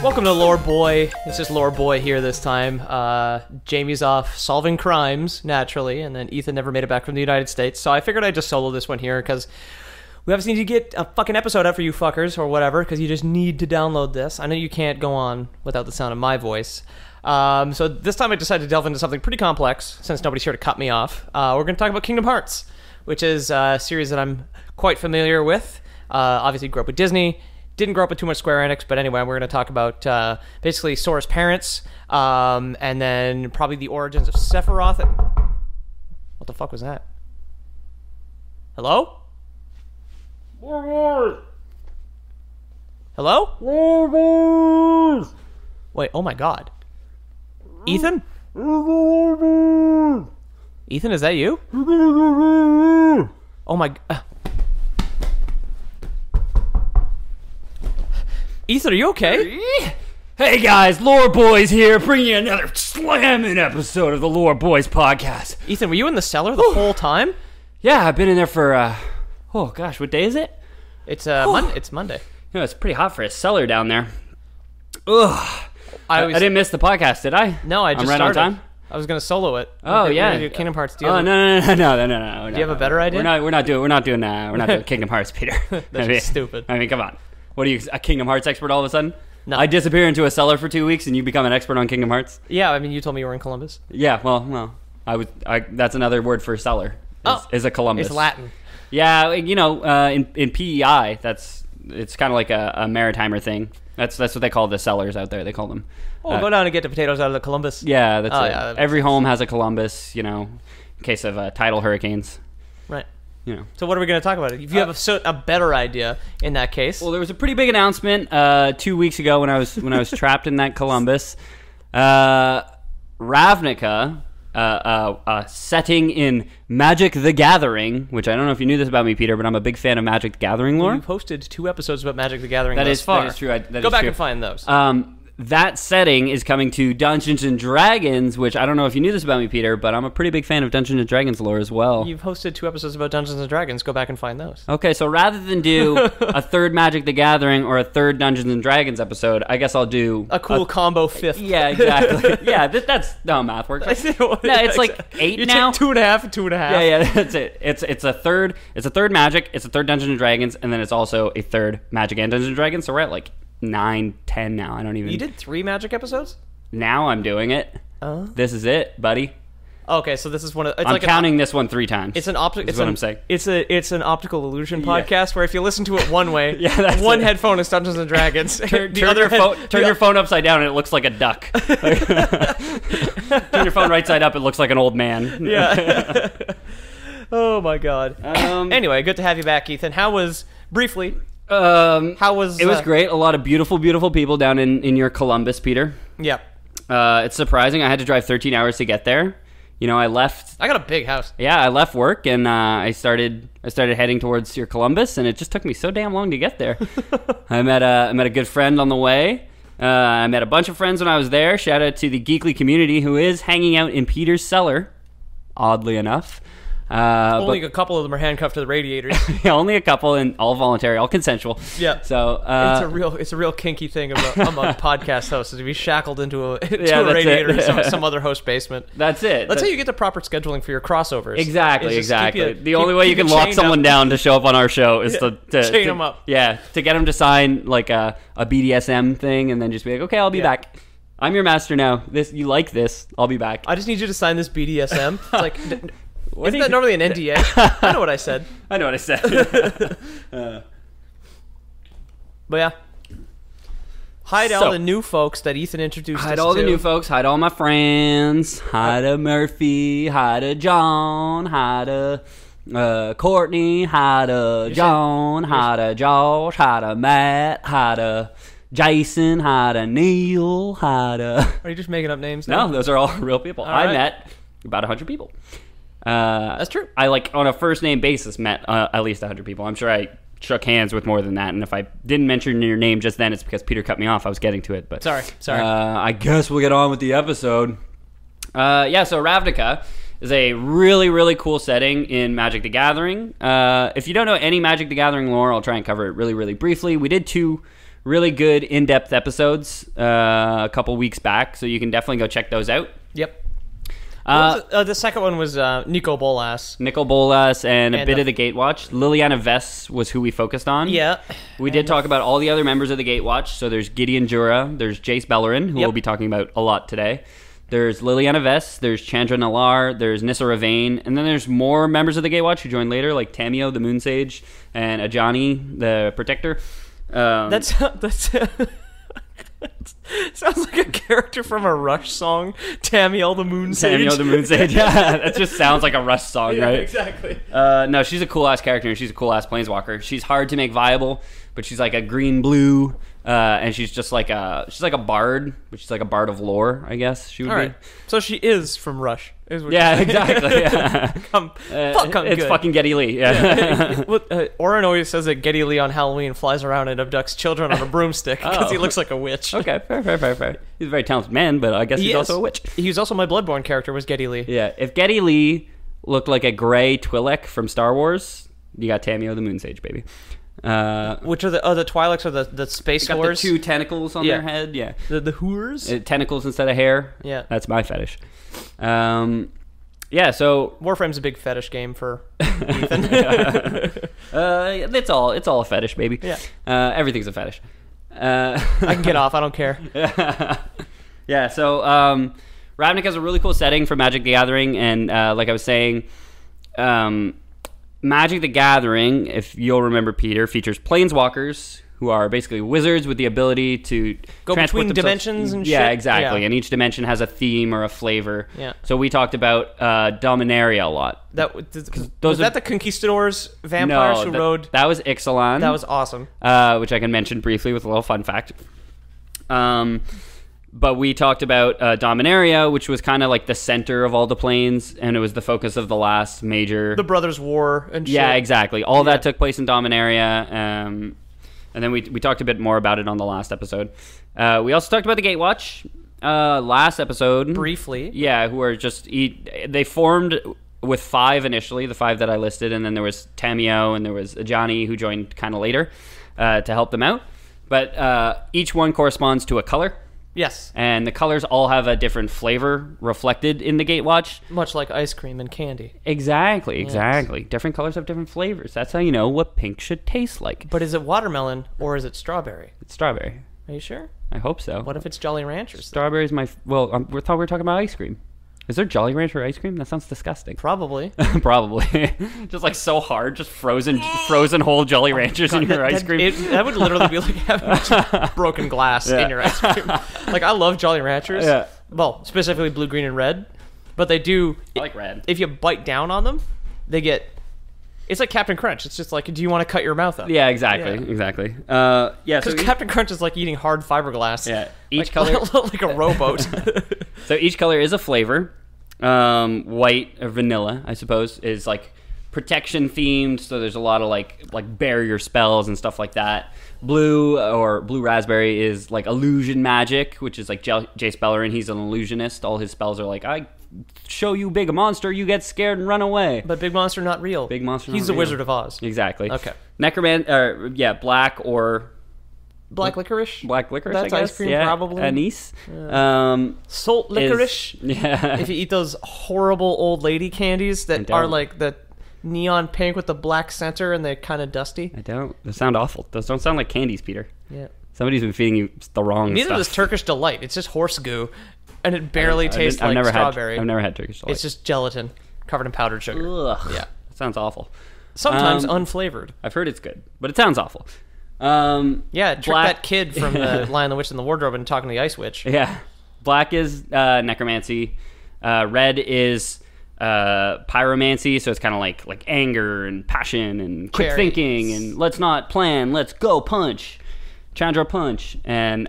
Welcome to Lore Boy. It's just Lore Boy here this time. Jamie's off solving crimes, naturally, and then Ethan never made it back from the United States, so I figured I'd just solo this one here, because we obviously need to get a fucking episode out for you fuckers, or whatever, because you just need to download this. I know you can't go on without the sound of my voice. So this time I decided to delve into something pretty complex, since nobody's here to cut me off. We're going to talk about Kingdom Hearts, which is a series that I'm quite familiar with. Obviously grew up with Disney. Didn't grow up with too much Square Enix, but anyway, we're going to talk about basically Sora's parents, and then probably the origins of Sephiroth. What the fuck was that? Hello? Hello? Wait, oh my god. Ethan? Ethan, is that you? Oh my... Ethan, are you okay? Hey guys, Lore Boys here, bringing you another slamming episode of the Lore Boys podcast. Ethan, were you in the cellar the whole time? Yeah, I've been in there for, oh gosh, what day is it? It's it's Monday. You know, it's pretty hot for a cellar down there. Ugh. I didn't miss the podcast, did I? No, I just I'm right started. on time? I was going to solo it. Oh, We're yeah. gonna do Kingdom Hearts. No. Do you have a better idea? We're not doing Kingdom Hearts, Peter. That's stupid. I mean, come on. What are you, a Kingdom Hearts expert all of a sudden? No. I disappear into a cellar for 2 weeks and you become an expert on Kingdom Hearts? Yeah, I mean, you told me you were in Columbus. Yeah, well, that's another word for cellar. Is a Columbus. It's Latin. Yeah, you know, in PEI, it's kind of like a maritimer thing. That's what they call the cellars out there. They call them. Oh, go down and get the potatoes out of the Columbus. Yeah, that's it. Yeah, Every home has a Columbus, you know, in case of tidal hurricanes. Right. You know. So what are we going to talk about? If you have a better idea in that case. Well, there was a pretty big announcement 2 weeks ago when I was trapped in that Columbus. Ravnica, setting in Magic the Gathering, which I don't know if you knew this about me, Peter, but I'm a big fan of Magic the Gathering lore. You've hosted 2 episodes about Magic the Gathering That thus far. That is true. Go back and find those. That setting is coming to Dungeons & Dragons, which I don't know if you knew this about me, Peter, but I'm a pretty big fan of Dungeons & Dragons lore as well. You've hosted 2 episodes about Dungeons & Dragons. Go back and find those. Okay, so rather than do a third Magic the Gathering or a third Dungeons & Dragons episode, I guess I'll do... a cool combo 5th. Yeah, exactly. Yeah, that's how math works. No, it's like 8 you now. You take 2.5 and 2.5. Yeah, that's it. It's a third Magic, it's a third Dungeons & Dragons, and then it's also a third Magic and Dungeons & Dragons, so we're at like 9, 10 now. I don't even... You did 3 Magic episodes? Now I'm doing it. This is it, buddy. Okay, so this is one of... I'm counting this one 3 times. It's an optical... That's what I'm saying. It's an optical illusion podcast where if you listen to it one way, that's one it. headphone is Dungeons and Dragons. Turn your phone upside down and it looks like a duck. Turn your phone right side up, it looks like an old man. Yeah. Oh my god. Anyway, good to have you back, Ethan. How was... Briefly... how was... It was great. A lot of beautiful, beautiful people down in your Columbus, Peter. Yeah. It's surprising. I had to drive 13 hours to get there. You know, I got a big house. Yeah, I left work and I started heading towards your Columbus, and it just took me so damn long to get there. I met a good friend on the way. I met a bunch of friends when I was there. Shout out to the Geekly community who is hanging out in Peter's cellar, oddly enough. Only a couple of them are handcuffed to the radiators. Yeah, only a couple, and all voluntary, all consensual. Yeah. So it's a real kinky thing among podcast hosts, is to be shackled into a radiator in some other host basement. That's it. That's how you get the proper scheduling for your crossovers. Exactly. The only way you can lock someone down to show up on our show is to chain them up. Yeah, to get them to sign like a BDSM thing, and then just be like, okay, I'll be back. I'm your master now. You like this? I'll be back. I just need you to sign this BDSM. It's like. Isn't that normally an NDA? I know what I said. But yeah. Hi to all the new folks that Ethan introduced us to. Hi to all the new folks. Hi to all my friends. Hi to Murphy. Hi to John. Hi to Courtney. Hi to John. Hi to Josh. Hi to Matt. Hi to Jason. Hi to Neil. Hi to... Are you just making up names now? No, those are all real people. I met about 100 people. That's true. I, on a first name basis, met at least 100 people. I'm sure I shook hands with more than that, and if I didn't mention your name just then, it's because Peter cut me off. I was getting to it, but sorry. I guess we'll get on with the episode. So Ravnica is a really, really cool setting in Magic the Gathering. If you don't know any Magic the Gathering lore, I'll try and cover it really, really briefly. We did 2 really good in-depth episodes a couple weeks back, so you can definitely go check those out. Yep. The second one was Nico Bolas. Nicol Bolas and a bit of the Gatewatch. Liliana Vess was who we focused on. Yeah. We did talk about all the other members of the Gatewatch. So there's Gideon Jura, there's Jace Bellerin, who we'll be talking about a lot today. There's Liliana Vess, there's Chandra Nalaar, there's Nissa Ravane, and then there's more members of the Gatewatch who joined later, like Tamio, the Moon Sage, and Ajani, the Protector. That's sounds like a character from a Rush song. Tamiel the Moon Sage. Tamiel the Moon Sage. Yeah, that just sounds like a Rush song, right? Exactly. No, she's a cool ass character and she's a cool ass planeswalker. She's hard to make viable, but she's like a green blue, and she's just like a bard, which is like a bard of lore, I guess she would All be. right. So she is from Rush. Is what Yeah, you're saying. exactly. Yeah. It's good. fucking Geddy Lee. Yeah. Oren always says that Geddy Lee on Halloween flies around and abducts children on a broomstick because he looks like a witch. Okay, fair. He's a very talented man, but I guess he's also a witch. He was also my Bloodborne character, was Geddy Lee. Yeah, if Geddy Lee looked like a gray Twi'lek from Star Wars, you got Tamio the Moon Sage, baby. Which are the Twi'leks or the space got whores? the 2 tentacles on their head. Yeah, the whores. Tentacles instead of hair. Yeah, that's my fetish. Yeah, so Warframe's a big fetish game for Ethan. it's all a fetish, baby. Yeah, everything's a fetish. I can get off. I don't care. Yeah. So Ravnica is a really cool setting for Magic the Gathering, and like I was saying, Magic the Gathering, if you'll remember, Peter, features planeswalkers who are basically wizards with the ability to go between dimensions and shit. Yeah, exactly. Yeah. And each dimension has a theme or a flavor. Yeah. So we talked about Dominaria a lot. Was that the Conquistadors vampires who rode? That was Ixalan. That was awesome. Which I can mention briefly with a little fun fact. But we talked about Dominaria, which was kind of like the center of all the planes, and it was the focus of the last major... The Brothers' War and shit. Yeah, exactly. All that took place in Dominaria. And then we talked a bit more about it on the last episode. We also talked about the Gatewatch last episode. Briefly. Yeah, who are just... They formed with 5 initially, the 5 that I listed, and then there was Tamio, and there was Ajani, who joined kind of later to help them out. But each one corresponds to a color. Yes. And the colors all have a different flavor reflected in the Gatewatch. Much like ice cream and candy. Exactly. Yes. Different colors have different flavors. That's how you know what pink should taste like. But is it watermelon or is it strawberry? It's strawberry. Are you sure? I hope so. What if it's Jolly Ranchers? Strawberry's we thought we were talking about ice cream. Is there Jolly Rancher ice cream? That sounds disgusting. Probably. Probably. Just like so hard, just frozen whole Jolly Ranchers in your ice cream. That would literally be like having broken glass in your ice cream. Like, I love Jolly Ranchers. Yeah. Well, specifically blue, green, and red. But they do... I like red. If you bite down on them, they get... It's like Captain Crunch. It's just like, do you want to cut your mouth up? Yeah, exactly. Because Captain Crunch is like eating hard fiberglass. Yeah. Each color... color... like a rowboat. So each color is a flavor. White or vanilla, I suppose, is like protection themed. So there's a lot of like barrier spells and stuff like that. Blue or blue raspberry is like illusion magic, which is like Jace Bellerin. He's an illusionist. All his spells are like, I show you big monster, you get scared and run away. But big monster not real. Big monster not He's the real. Wizard of Oz. Exactly. Okay. Black or... Black licorice? Black licorice, That's I guess. ice cream, probably. Anise. Salt licorice? Yeah. If you eat those horrible old lady candies that are like the neon pink with the black center and they're kind of dusty. I don't. Those sound awful. Those don't sound like candies, Peter. Yeah. Somebody's been feeding you the wrong Neither stuff. does Turkish Delight. It's just horse goo, and it barely tastes like strawberry. I've never had Turkish Delight. It's just gelatin covered in powdered sugar. Ugh. Yeah. That sounds awful. Sometimes unflavored. I've heard it's good, but it sounds awful. Yeah, trick that kid from the Lion, the Witch, and the Wardrobe and talking to the Ice Witch. Yeah. Black is necromancy. Red is pyromancy, so it's kind of like anger and passion and quick thinking and let's not plan, let's go punch. Chandra punch. And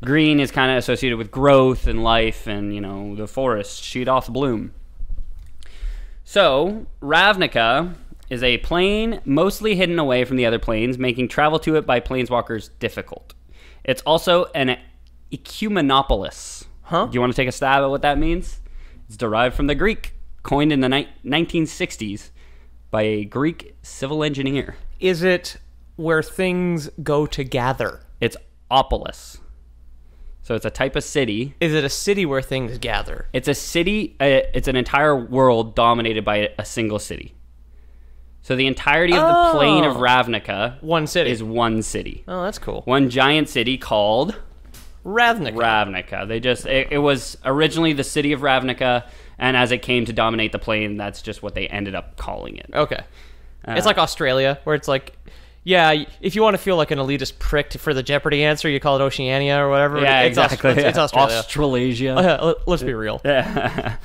green is kind of associated with growth and life and, the forest, sheet off bloom. So, Ravnica is a plane mostly hidden away from the other planes, making travel to it by planeswalkers difficult. It's also an ecumenopolis. Huh? Do you want to take a stab at what that means? It's derived from the Greek coined in the 1960s by a Greek civil engineer. Is it where things go to gather? It's opolis. So it's a type of city. Is it a city where things gather? It's a city. It's an entire world dominated by a single city. So the entirety of the plain of Ravnica one city. is one city. Oh, that's cool. One giant city called Ravnica. They just it was originally the city of Ravnica, and as it came to dominate the plain, that's just what they ended up calling it. Okay. It's like Australia, where it's like, yeah, if you want to feel like an elitist prick for the Jeopardy answer, you call it Oceania or whatever. Yeah, it's exactly. It's Australia. Australasia. Let's be real. Yeah.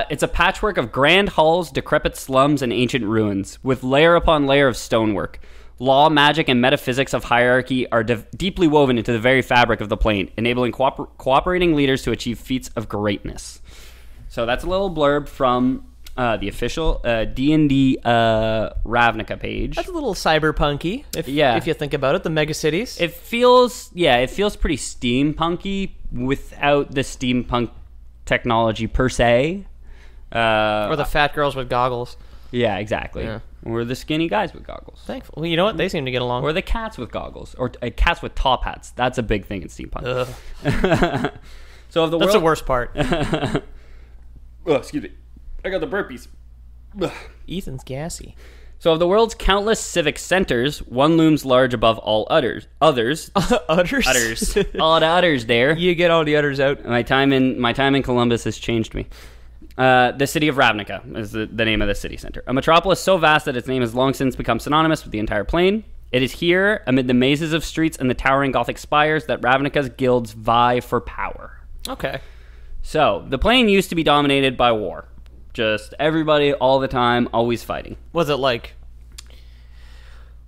It's a patchwork of grand halls, decrepit slums, and ancient ruins, with layer upon layer of stonework. Law, magic, and metaphysics of hierarchy are deeply woven into the very fabric of the plane, enabling cooperating leaders to achieve feats of greatness. So that's a little blurb from the official D&D Ravnica page. That's a little cyberpunky, if you think about it, the megacities. It feels pretty steampunky without the steampunk technology per se. Or the fat girls with goggles. Yeah, exactly. Yeah. Or the skinny guys with goggles. Thankful. Well, you know what? They seem to get along. Or the cats with goggles. Or cats with top hats. That's a big thing in steampunk. So of the That's the worst part. Oh, excuse me. I got the burpees. Ethan's gassy. So of the world's countless civic centers, one looms large above all others. Udders? All the udders there. You get all the udders out. My time in Columbus has changed me. The city of Ravnica is the name of the city center. A metropolis so vast that its name has long since become synonymous with the entire plain. It is here, amid the mazes of streets and the towering Gothic spires, that Ravnica's guilds vie for power. Okay. So, the plain used to be dominated by war. Just everybody, all the time, always fighting. Was it like...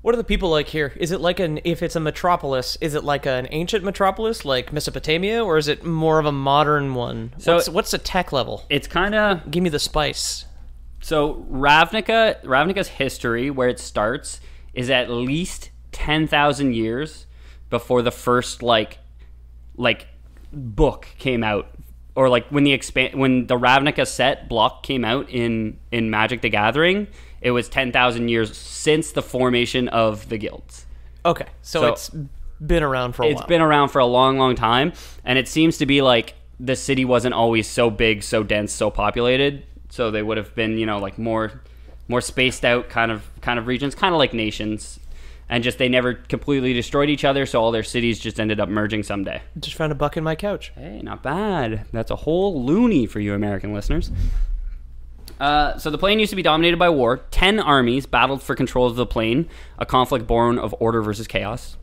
What are the people like here? Is it like if it's a metropolis, is it like an ancient metropolis, like Mesopotamia, or is it more of a modern one? So what's the tech level? It's kind of... Give me the spice. So Ravnica's history, where it starts, is at least 10,000 years before the first like book came out, or like when the Ravnica set block came out in Magic the Gathering. It was 10,000 years since the formation of the guilds. Okay, so it's been around for a while. It's been around for a long, long time, and it seems to be like the city wasn't always so big, so dense, so populated. So they would have been, like more spaced out kind of regions, kind of like nations, and just they never completely destroyed each other. So all their cities just ended up merging someday. Just found a buck in my couch. Hey, not bad. That's a whole loony for you American listeners. So the plain used to be dominated by war. 10 armies battled for control of the plain, a conflict born of order versus chaos.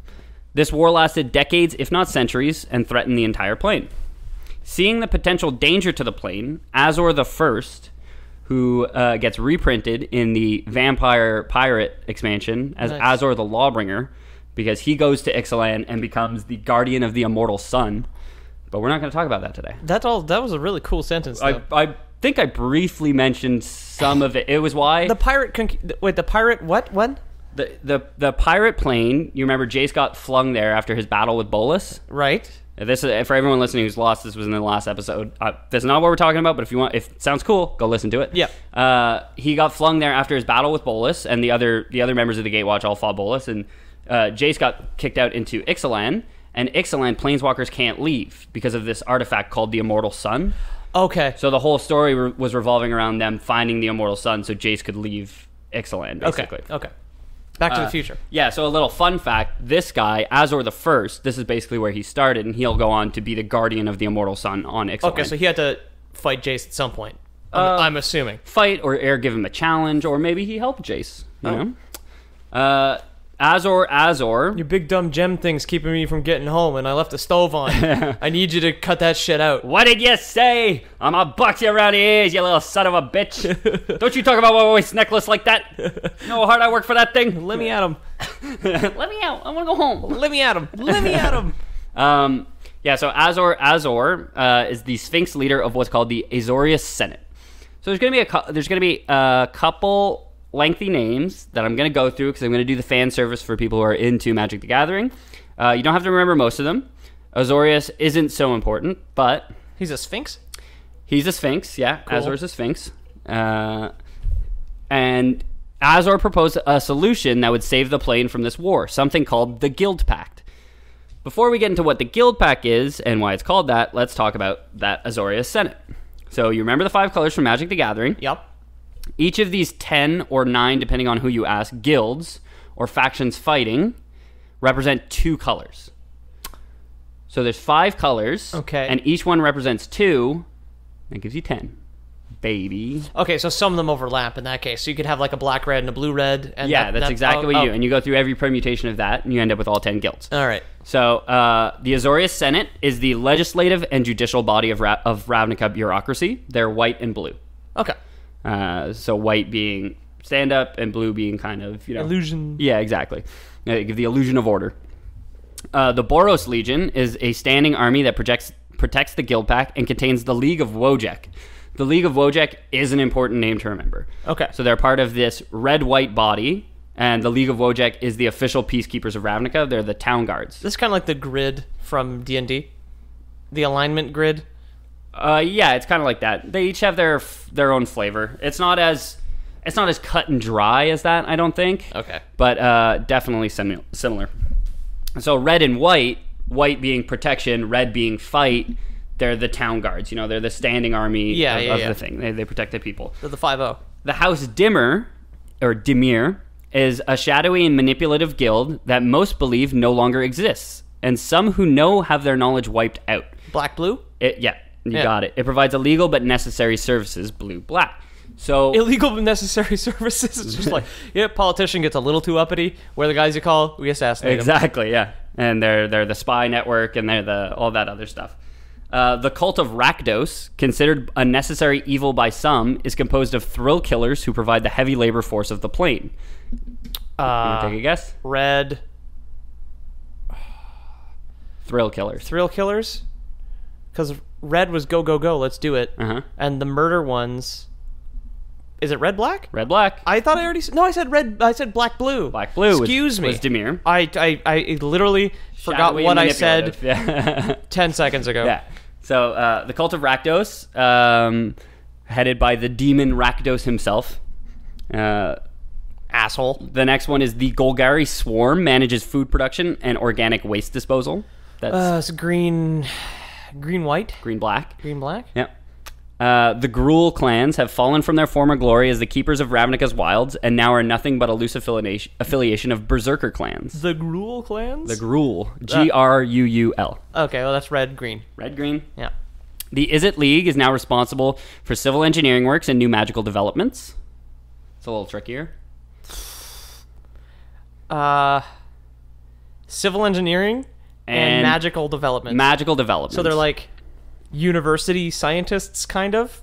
This war lasted decades, if not centuries, and threatened the entire plain. Seeing the potential danger to the plain, Azor the First, who gets reprinted in the Vampire Pirate expansion as Nice. Azor the Lawbringer, because he goes to Ixalan and becomes the guardian of the immortal sun. But we're not going to talk about that today. That was a really cool sentence, though. I think I briefly mentioned some of it. It was why the pirate the pirate what? When? The pirate plane. You remember Jace got flung there after his battle with Bolus. Right. This is for everyone listening who's lost. This was in the last episode. That's not what we're talking about. But if it sounds cool, go listen to it. Yeah. He got flung there after his battle with Bolus, and the other members of the Gatewatch all fought Bolus, and Jace got kicked out into Ixalan. And Ixalan planeswalkers can't leave because of this artifact called the Immortal Sun. Okay. So the whole story was revolving around them finding the Immortal Sun so Jace could leave Ixalan, basically. Okay. Back to the future. Yeah, so a little fun fact. This guy, Azor the First, this is basically where he started, and he'll go on to be the guardian of the Immortal Sun on Ixalan. Okay, so he had to fight Jace at some point. I'm assuming. Fight or give him a challenge, or maybe he helped Jace. You know? Azor. Your big dumb gem thing's keeping me from getting home, and I left the stove on. I need you to cut that shit out. What did you say? I'm gonna box you around the ears, you little son of a bitch. Don't you talk about my waist necklace like that. You know how hard I work for that thing? Let me at him. Let me out. I want to go home. Let me at him. Let me at him. Yeah, so Azor is the Sphinx leader of what's called the Azorius Senate. So there's gonna be a couple lengthy names that I'm going to go through because I'm going to do the fan service for people who are into Magic the Gathering. You don't have to remember most of them. Azorius isn't so important, but... He's a Sphinx? He's a Sphinx, yeah. Cool. Azor's a Sphinx. And Azor proposed a solution that would save the plane from this war, something called the Guild Pact. Before we get into what the Guild Pact is and why it's called that, let's talk about that Azorius Senate. So you remember the 5 colors from Magic the Gathering? Yep. Each of these 10 or 9, depending on who you ask, guilds or factions fighting represent 2 colors. So there's 5 colors. Okay. And each one represents 2. That gives you 10. Baby. Okay, so some of them overlap in that case. So you could have like a black red and a blue red. And Yeah, that's exactly what you do. And you go through every permutation of that, and you end up with all 10 guilds. All right. So the Azorius Senate is the legislative and judicial body of Ravnica bureaucracy. They're white and blue. Okay. So white being stand-up and blue being kind of, Illusion. Yeah, exactly. Give the illusion of order. The Boros Legion is a standing army that protects the Guild Pact and contains the League of Wojek. The League of Wojek is an important name to remember. Okay. So they're part of this red-white body, and the League of Wojek is the official peacekeepers of Ravnica. They're the town guards. This is kind of like the grid from D&D. The alignment grid. Yeah, it's kind of like that. They each have their own flavor. It's not as cut and dry as that, I don't think. Okay. But definitely similar. So red and white being protection, red being fight. They're the town guards. They're the standing army of the thing. They protect the people. They're the 5-0. The House Dimmer, or Dimir, is a shadowy and manipulative guild that most believe no longer exists, and some who know have their knowledge wiped out. Black, blue? You got it. It provides illegal but necessary services, blue, black. So illegal but necessary services. It's just like, politician gets a little too uppity. We're the guys you call. We assassinate them. Exactly, yeah. And they're the spy network, and they're all that other stuff. The cult of Rakdos, considered a necessary evil by some, is composed of thrill killers who provide the heavy labor force of the plane. You want to take a guess? Red. Thrill killers. Thrill killers? Because red was go, go, go, let's do it. Uh-huh. And the murder ones... Is it red, black? Red, black. I thought I already... No, I said red... I said black, blue. Black, blue Excuse me. was Dimir. I literally forgot Shadowy what and I said manipulative. 10 seconds ago. Yeah. So the cult of Rakdos, headed by the demon Rakdos himself. Asshole. The next one is the Golgari Swarm, manages food production and organic waste disposal. That's it's green... Green, white? green, black. Green, black? Yep. The Gruul clans have fallen from their former glory as the keepers of Ravnica's wilds, and now are nothing but a loose affiliation of Berserker clans. The Gruul clans? The Gruul. Gruul. Okay, well, that's red, green. Red, green. Yeah. The Izzet League is now responsible for civil engineering works and new magical developments. It's a little trickier. Civil engineering and magical development. Magical development. So they're like university scientists, kind of?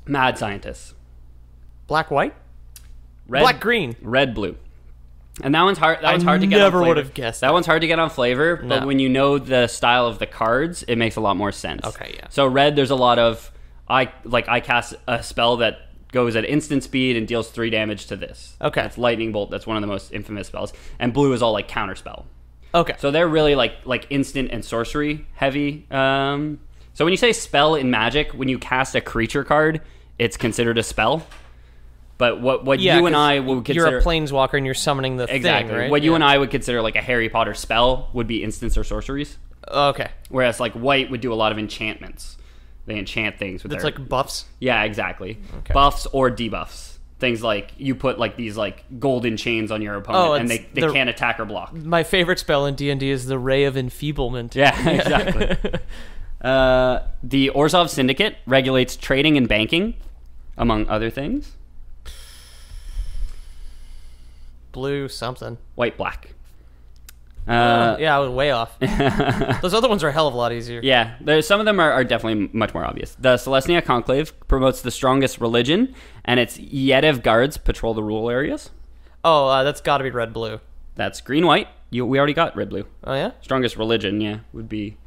Mad scientists. Black, white? Red, Black, green. Red, blue. And that one's hard. That one's hard to get. Never on flavor. would have guessed that one's hard to get on flavor. But No. when you know the style of the cards, it makes a lot more sense. Okay, yeah. So red, there's a lot of I cast a spell that goes at instant speed and deals 3 damage to this. Okay. That's lightning bolt. That's one of the most infamous spells. And blue is all like counter spell. Okay. So they're really like instant and sorcery heavy. So when you say spell in Magic, when you cast a creature card, it's considered a spell. But what you and I would consider... You're a planeswalker and you're summoning the thing, right? What you and I would consider like a Harry Potter spell would be instants or sorceries. Okay. Whereas like white would do a lot of enchantments. They enchant things with It's their... like buffs? Yeah, exactly. Okay. Buffs or debuffs. Things like you put like these like golden chains on your opponent and they can't attack or block. My favorite spell in D&D is the Ray of Enfeeblement. Yeah, exactly. The Orzhov Syndicate regulates trading and banking, among other things. Blue something. White, black. Yeah, I was way off. Those other ones are a hell of a lot easier. Yeah, some of them are definitely much more obvious. The Celestia Conclave promotes the strongest religion, and its Yedev guards patrol the rural areas. Oh, that's got to be red, blue. That's green, white. We already got red, blue. Oh, yeah? Strongest religion, yeah, would be...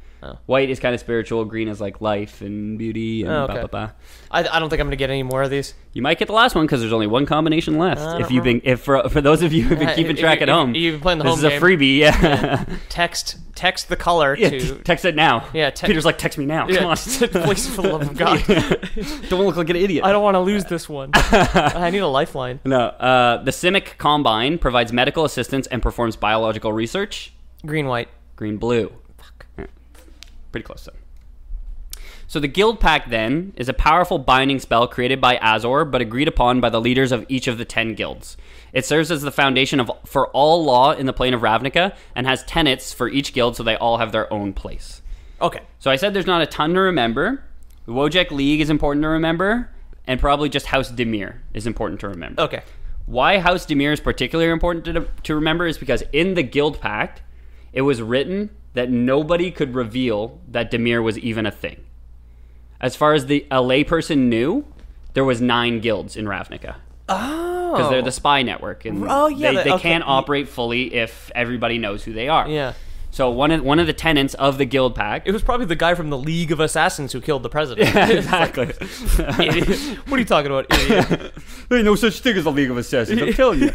White is kind of spiritual. Green is like life and beauty and blah, blah, blah. I don't think I'm going to get any more of these. You might get the last one because there's only one combination left. If for those of you who've been keeping track at home, you've been playing the this home is a game. freebie. Yeah. Text the color to... Text it now. Yeah, Peter's like, text me now. Come on. Please, for the love of God. Don't look like an idiot. I don't want to lose this one. I need a lifeline. No. The Simic Combine provides medical assistance and performs biological research. Green, white. Green, blue. Fuck. Yeah. Pretty close, though. So the Guild Pact, then, is a powerful binding spell created by Azor, but agreed upon by the leaders of each of the 10 guilds. It serves as the foundation for all law in the plane of Ravnica, and has tenets for each guild, so they all have their own place. Okay. So I said there's not a ton to remember. The Wojek League is important to remember, and probably just House Dimir is important to remember. Okay. Why House Dimir is particularly important to remember is because in the Guild Pact, it was written that nobody could reveal that Dimir was even a thing. As far as a layperson knew, there was 9 guilds in Ravnica. Oh. Because they're the spy network. And they can't operate fully if everybody knows who they are. Yeah. So one of the tenets of the Guild Pact... It was probably the guy from the League of Assassins who killed the president. Yeah, exactly. What are you talking about, idiot? There ain't no such thing as a League of Assassins, I'm telling you.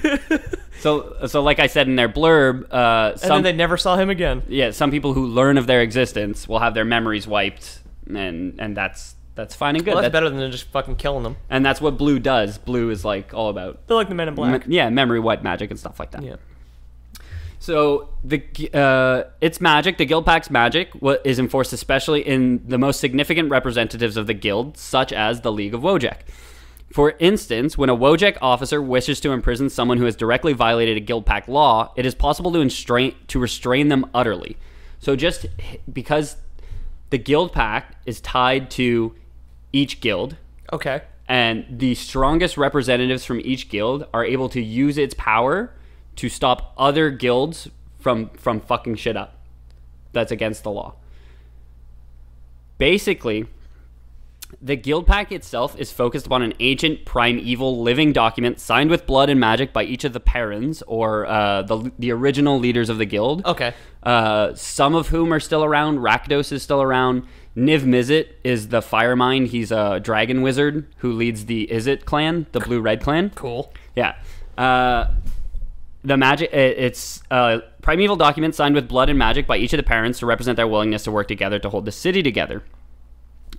So like I said in their blurb... and then they never saw him again. Yeah, some people who learn of their existence will have their memories wiped, and that's fine and good. Well, that's better than just fucking killing them. And that's what blue does. Blue is like all about... They're like the Men in Black. Memory wipe magic and stuff like that. Yeah. So its magic, the Guild Pact's magic, is enforced especially in the most significant representatives of the guild, such as the League of Wojek. For instance, when a Wojek officer wishes to imprison someone who has directly violated a Guild Pact law, it is possible to restrain them utterly. So just because the Guild Pact is tied to each guild, okay, and the strongest representatives from each guild are able to use its power to stop other guilds from fucking shit up that's against the law. Basically, the Guild Pact itself is focused upon an ancient primeval living document signed with blood and magic by each of the parents, or the original leaders of the guild. Okay. Some of whom are still around. Rakdos is still around. Niv Mizzet is the Firemind. He's a dragon wizard who leads the Izzet clan, the blue-red clan. Cool. Yeah. The magic, it's a primeval document signed with blood and magic by each of the parents to represent their willingness to work together to hold the city together.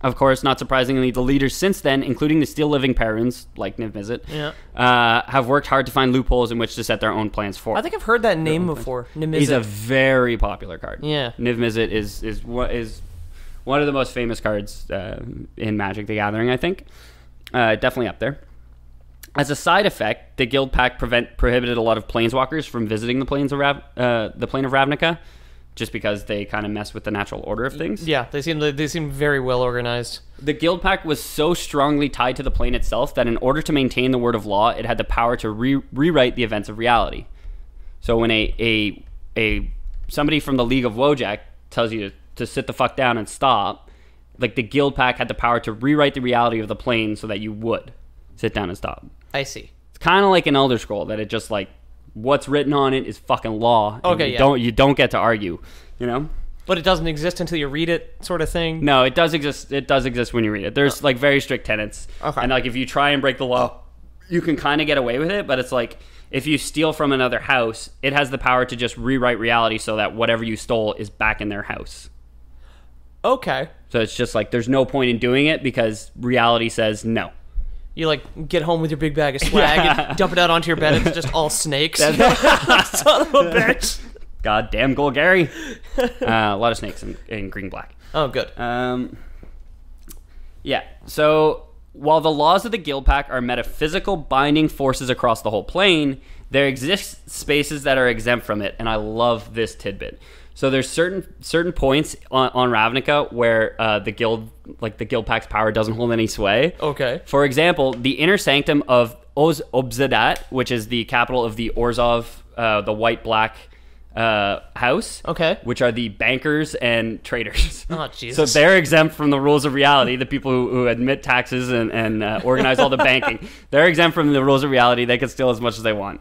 Of course, not surprisingly, the leaders since then, including the still living parents, like Niv Mizzet, have worked hard to find loopholes in which to set their own plans forward. I think I've heard that name before. Niv Mizzet. He's a very popular card. Yeah. Niv Mizzet is one of the most famous cards in Magic the Gathering, I think. Definitely up there. As a side effect, the Guild Pact prohibited a lot of planeswalkers from visiting the plane of Ravnica, just because they kind of mess with the natural order of things. Yeah, they seem very well organized. The Guild Pact was so strongly tied to the plane itself that in order to maintain the word of law, it had the power to rewrite the events of reality. So when somebody from the League of Wojek tells you to sit the fuck down and stop, like the Guild Pact had the power to rewrite the reality of the plane so that you would sit down and stop. I see. It's kind of like an Elder Scroll, that it just like what's written on it is fucking law. Okay, you don't get to argue, you know? But it doesn't exist until you read it, sort of thing? No, it does exist. It does exist when you read it. There's like very strict tenets. Okay. And like if you try and break the law, you can kind of get away with it, but it's like if you steal from another house, it has the power to just rewrite reality so that whatever you stole is back in their house. Okay. So it's just like there's no point in doing it because reality says no. You like get home with your big bag of swag and dump it out onto your bed. It's just all snakes. Son of a bitch. Goddamn Golgari. A lot of snakes in green-black. Oh, good. Yeah. So while the laws of the Guild Pact are metaphysical binding forces across the whole plane, there exist spaces that are exempt from it, and I love this tidbit. So there's certain points on Ravnica where the Guild Pact's power doesn't hold any sway. Okay. For example, the inner sanctum of Obzedat, which is the capital of the Orzhov, the white-black house. Okay. Which are the bankers and traders. Oh, Jesus. So they're exempt from the rules of reality, the people who admit taxes and organize all the banking. They're exempt from the rules of reality. They can steal as much as they want.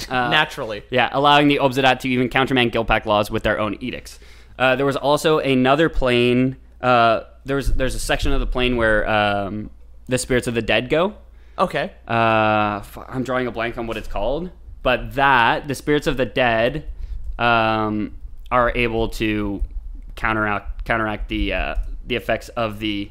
Naturally. Yeah, allowing the Obzedat to even countermand Guild Pact laws with their own edicts. There was also another plane. There's a section of the plane where the spirits of the dead go. Okay. I'm drawing a blank on what it's called, but the spirits of the dead are able to counteract the effects of the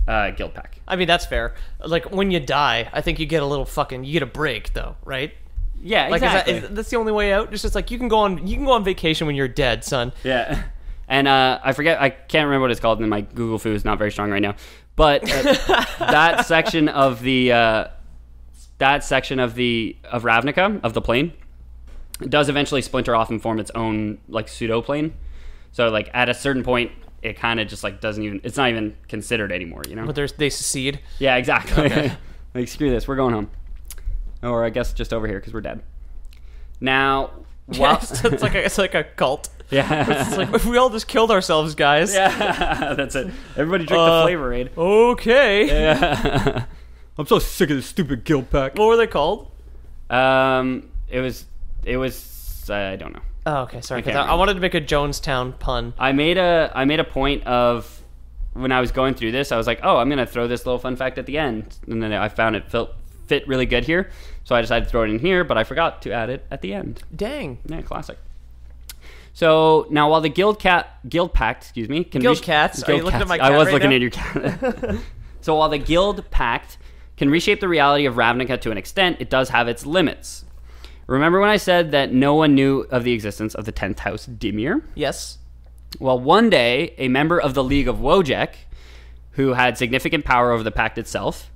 guild pack. I mean, that's fair. Like, when you die, I think you get a break, though, right? Yeah, Like, exactly. that's the only way out? It's just like, you can go on vacation when you're dead, son. Yeah. And I can't remember what it's called, and my Google Foo is not very strong right now. But that section of Ravnica, of the plane, does eventually splinter off and form its own like pseudo plane. So like at a certain point, it kind of just like it's not even considered anymore, you know? But they secede. Yeah, exactly. Okay. Like, screw this, we're going home. Or I guess just over here because we're dead. Now, it's like a cult. Yeah. It's like, if we all just killed ourselves, guys. Yeah, that's it. Everybody drink the Flavor Aid. Okay. Yeah. I'm so sick of this stupid guild pack. What were they called? It was I don't know. Oh, okay, sorry. I wanted to make a Jonestown pun. I made a point of, when I was going through this, I was like, oh, I'm gonna throw this little fun fact at the end, and then I found it fit really good here, so I decided to throw it in here, but I forgot to add it at the end. Dang. Yeah, classic. So now, while the guild pact, can Guild cats. Are you looking at my cat I was right looking now? at your cat. So while the guild pact can reshape the reality of Ravnica to an extent, it does have its limits. Remember when I said that no one knew of the existence of the 10th house Dimir? Yes. Well, one day, a member of the League of Wojek, who had significant power over the pact itself,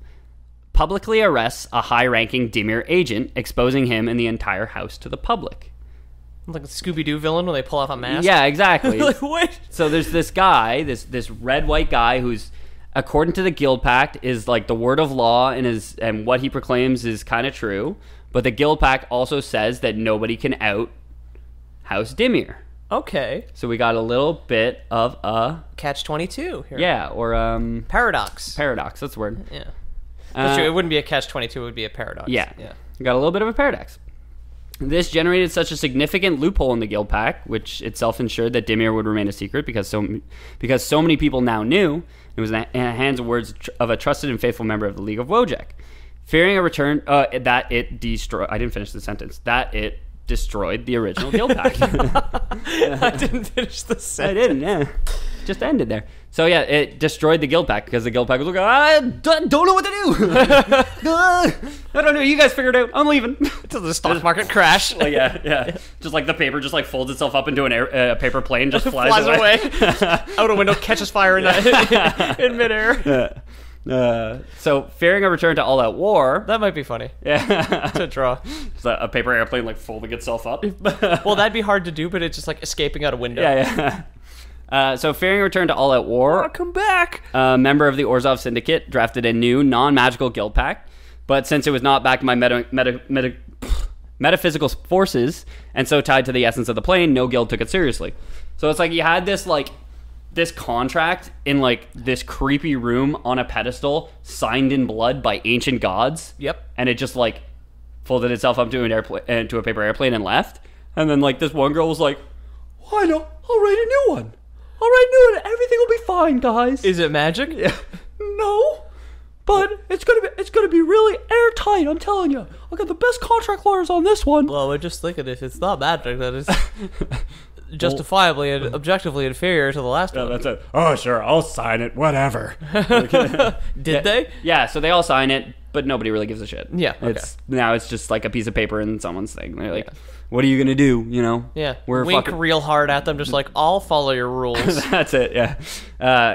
publicly arrests a high-ranking Dimir agent, exposing him and the entire house to the public. Like a Scooby-Doo villain when they pull off a mask? Yeah, exactly. Like, what? So there's this guy, this red-white guy who's, according to the guild pact, is like the word of law, and what he proclaims is kind of true. But the guild pact also says that nobody can out House Dimir. Okay. So we got a little bit of a Catch-22 here. Yeah, or Paradox. Paradox, that's the word. Yeah. That's true. It wouldn't be a catch-22, it would be a paradox. Yeah. We got a little bit of a paradox. This generated such a significant loophole in the guild pact, which itself ensured that Dimir would remain a secret because so many people now knew. It was in the hands and words of a trusted and faithful member of the League of Wojek. Fearing a return, that it destroyed... I didn't finish the sentence. That it destroyed the original guild pact. I didn't finish the sentence. I didn't, yeah. Just ended there. So yeah, it destroyed the guild pact because the guild pact was like, I don't know what to do. I don't know. You guys figure it out. I'm leaving. Until the stock market crash. Like, yeah. Just like the paper just like folds itself up into a paper plane, just flies away. Out a window, catches fire in midair. So fearing a return to all-out war, that might be funny. Yeah, to draw. So a paper airplane like folding itself up. Well, that'd be hard to do, but it's just like escaping out a window. Yeah. So fearing a return to all-out war, come back. A member of the Orzhov Syndicate drafted a new non-magical guild pact, but since it was not backed by metaphysical forces and so tied to the essence of the plane, no guild took it seriously. So it's like you had this contract in like this creepy room on a pedestal, signed in blood by ancient gods. Yep. And it just like folded itself up to a paper airplane and left. And then like this one girl was like, "Why not? I'll write a new one. I'll write a new one. Everything will be fine, guys." Is it magic? Yeah. No. But it's gonna be really airtight. I'm telling you. I got the best contract lawyers on this one. Well, we're just thinking if it's not magic, that is justifiably and objectively inferior to the last one. That's it. Oh, sure, I'll sign it. Whatever. Did they? Yeah. So they all sign it, but nobody really gives a shit. Yeah. Okay. It's just like a piece of paper in someone's thing. They're like, "What are you gonna do?" You know? Yeah. We're wink fucking real hard at them, just like, "I'll follow your rules." That's it. Yeah.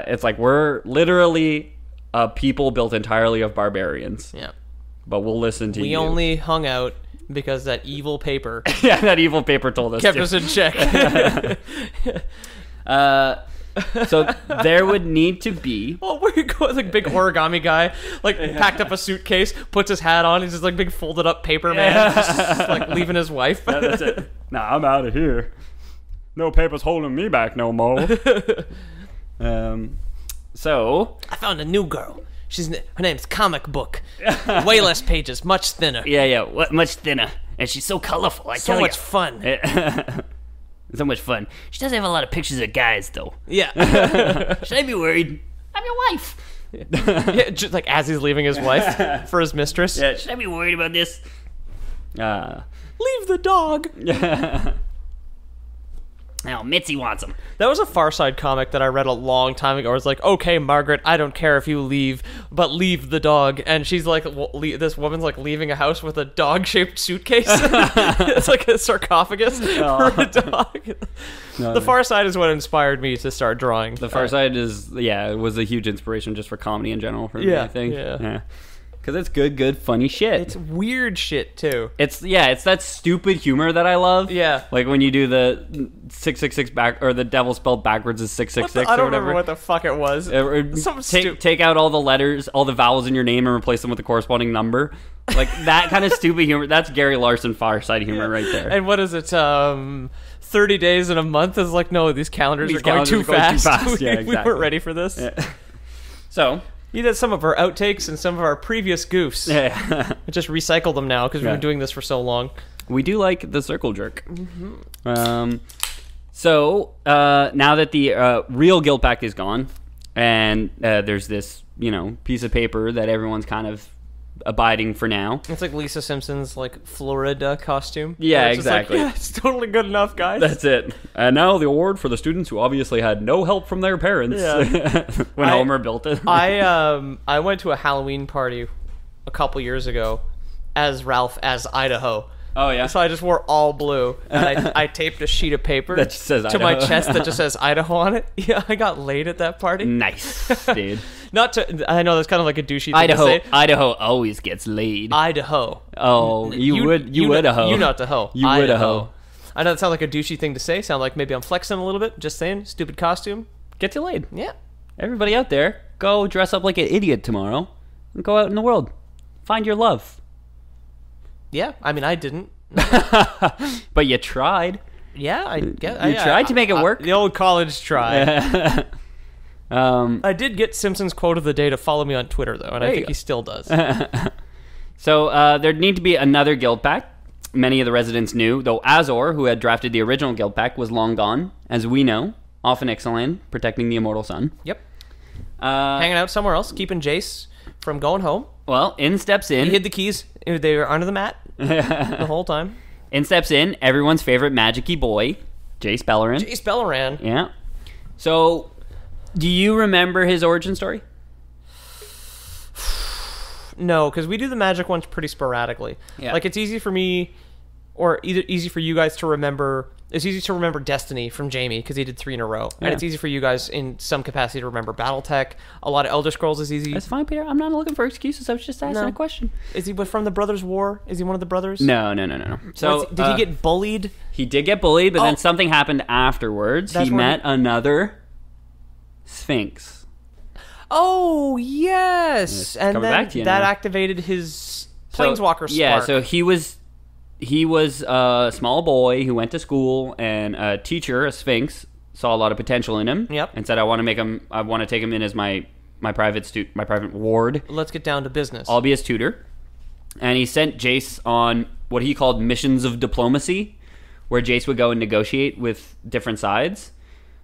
It's like we're literally a people built entirely of barbarians. Yeah. But we'll listen to you. We only hung out because that evil paper. Yeah, that evil paper told us. Kept us in check. So there would need to be. Oh, where you go? Like big origami guy, like packed up a suitcase, puts his hat on. He's just like big folded up paper man, just like leaving his wife. Yeah, that's it. Nah, I'm out of here. No paper's holding me back no more. So I found a new girl. Her name's Comic Book. Way less pages, much thinner. Yeah, much thinner, and she's so colorful. So much fun. So much fun. She doesn't have a lot of pictures of guys, though. Yeah. Should I be worried? I'm your wife. Yeah, just like as he's leaving his wife for his mistress. Yeah, should I be worried about this? Leave the dog. Now, Mitzi wants him. That was a Far Side comic that I read a long time ago. Where it's like, okay, Margaret, I don't care if you leave, but leave the dog. And she's like, this woman's like leaving a house with a dog-shaped suitcase. It's like a sarcophagus for a dog. The Far Side is what inspired me to start drawing. The Far Side it was a huge inspiration just for comedy in general for me, I think. Yeah. Because it's good, funny shit. It's weird shit, too. It's that stupid humor that I love. Yeah. Like when you do the 666 back, or the devil spelled backwards is 666 I don't or whatever. remember what the fuck it was. Take out all the letters, all the vowels in your name and replace them with the corresponding number. Like that kind of stupid humor. That's Gary Larson Far Side humor right there. And what is it? 30 days in a month is like, no, these calendars are going too fast. Yeah, exactly. We weren't ready for this. Yeah. So... You did some of our outtakes and some of our previous goofs. Yeah. I just recycled them now because we've been doing this for so long. We do like the circle jerk. So now that the real guilt pact is gone, and there's this piece of paper that everyone's kind of abiding for now. It's like Lisa Simpson's like Florida costume. Yeah, it's exactly. Like, yeah, it's totally good enough, guys. That's it. And now the award for the students who obviously had no help from their parents when Homer built it. I went to a Halloween party a couple years ago as Ralph as Idaho. Oh, yeah? So I just wore all blue, and I taped a sheet of paper that just says to my chest that just says Idaho on it. Yeah, I got laid at that party. Nice, dude. I know that's kind of like a douchey thing to say. Idaho always gets laid. Idaho. Oh, you would Idaho. You not to hoe. You would Idaho. I know that sounds like a douchey thing to say. Sound like maybe I'm flexing a little bit. Just saying, stupid costume. Gets you laid. Yeah. Everybody out there, go dress up like an idiot tomorrow and go out in the world. Find your love. Yeah, I mean, I didn't. But you tried. Yeah, I guess. You tried to make it work. The old college try. I did get Simpson's quote of the day to follow me on Twitter, though, and I think he still does. So there need to be another guild pact. Many of the residents knew, though Azor, who had drafted the original guild pact, was long gone, as we know, off in Ixalan, protecting the immortal sun. Yep. Hanging out somewhere else, keeping Jace from going home. Well, in steps in. He hid the keys. They were under the mat the whole time. In steps in, everyone's favorite magic-y boy, Jace Beleren. Jace Beleren. Yeah. So, do you remember his origin story? No, because we do the magic ones pretty sporadically. Yeah. Like, it's easy for me, or easy for you guys to remember. It's easy to remember Destiny from Jamie, because he did 3 in a row. Yeah. And it's easy for you guys in some capacity to remember Battletech. A lot of Elder Scrolls is easy. That's fine, Peter. I'm not looking for excuses. I was just asking a question. Is he from the Brothers' War? Is he one of the brothers? No. So did he get bullied? He did get bullied, but then something happened afterwards. He met another Sphinx. Oh, yes. And then that activated his Planeswalker spark. Yeah, so he was a small boy who went to school, and a teacher, a Sphinx, saw a lot of potential in him. Yep. And said, I want to take him in as my private ward. Let's get down to business. I'll be his tutor. And he sent Jace on what he called missions of diplomacy, where Jace would go and negotiate with different sides.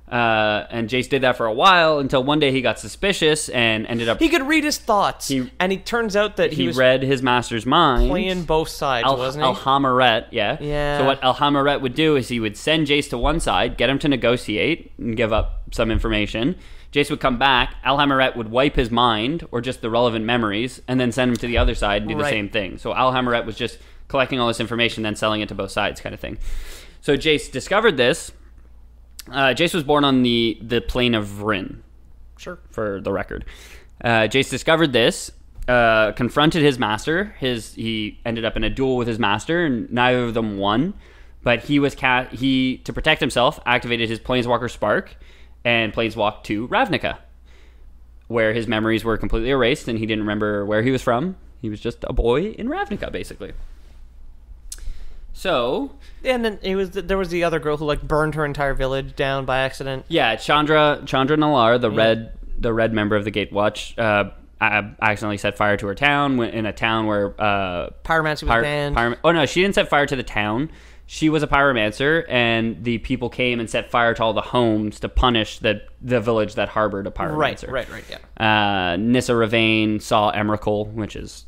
And Jace did that for a while until one day he got suspicious and ended up... He could read his thoughts, and it turns out that he was read his master's mind. Playing both sides, wasn't he? Alhamaret, yeah. Yeah. So what Alhamaret would do is he would send Jace to one side, get him to negotiate and give up some information. Jace would come back, Alhamaret would wipe his mind, or just the relevant memories, and then send him to the other side and do the same thing. So Alhamaret was just collecting all this information, then selling it to both sides kind of thing. So Jace discovered this. Jace was born on the plane of Vryn. Sure. For the record. Jace discovered this, confronted his master. He ended up in a duel with his master, and neither of them won. But he to protect himself, activated his Planeswalker Spark and planeswalked to Ravnica, where his memories were completely erased and he didn't remember where he was from. He was just a boy in Ravnica, basically. So, and then there was the other girl who burned her entire village down by accident. Yeah, Chandra Nalar, the red member of the Gatewatch, accidentally set fire to her town in a town where pyromancy was banned. Oh no, she didn't set fire to the town. she was a pyromancer, and the people came and set fire to all the homes to punish the village that harbored a pyromancer. Right, yeah. Nissa Ravane saw Emrakul, which is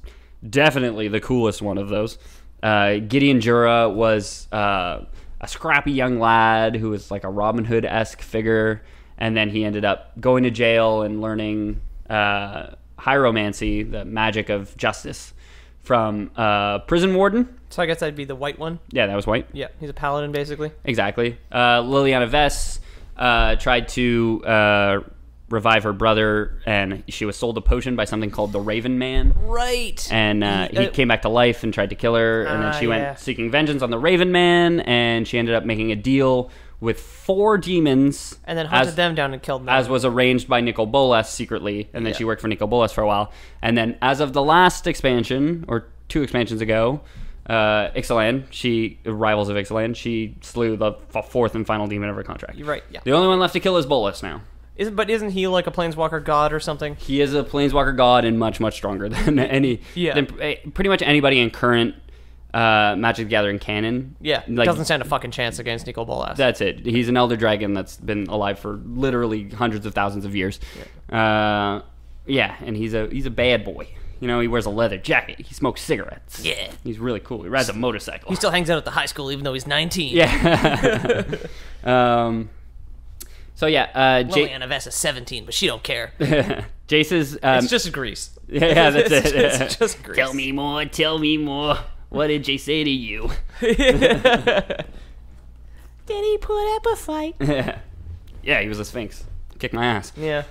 definitely the coolest one of those. Gideon Jura was a scrappy young lad who was like a Robin Hood-esque figure, and then he ended up going to jail and learning hieromancy, the magic of justice, from prison warden. So I guess that'd be the white one. Yeah, that was white. Yeah, he's a paladin, basically. Exactly. Liliana Vess tried to revive her brother, and she was sold a potion by something called the Raven Man. Right. And he came back to life and tried to kill her, and then she went seeking vengeance on the Raven Man, and she ended up making a deal with 4 demons. And then hunted them down and killed them. As was arranged by Nicol Bolas secretly, and then she worked for Nicol Bolas for a while. And then as of the last expansion, or 2 expansions ago, Ixalan, Rivals of Ixalan, she slew the 4th and final demon of her contract. You're right, yeah. The only one left to kill is Bolas now. Isn't he like a planeswalker god or something? He is a planeswalker god and much, much stronger than pretty much anybody in current Magic the Gathering canon. Yeah, doesn't stand a fucking chance against Nicol Bolas. That's it. He's an elder dragon that's been alive for literally hundreds of thousands of years. And he's a bad boy. You know, he wears a leather jacket. He smokes cigarettes. Yeah. He's really cool. He rides a motorcycle. He still hangs out at the high school even though he's 19. Yeah. Liliana Vess is 17, but she don't care. Jace's... it's just Greece. Yeah, that's it. It's just Greece. Tell me more. What did Jace say to you? Did he put up a fight? Yeah, he was a Sphinx. Kicked my ass. Yeah.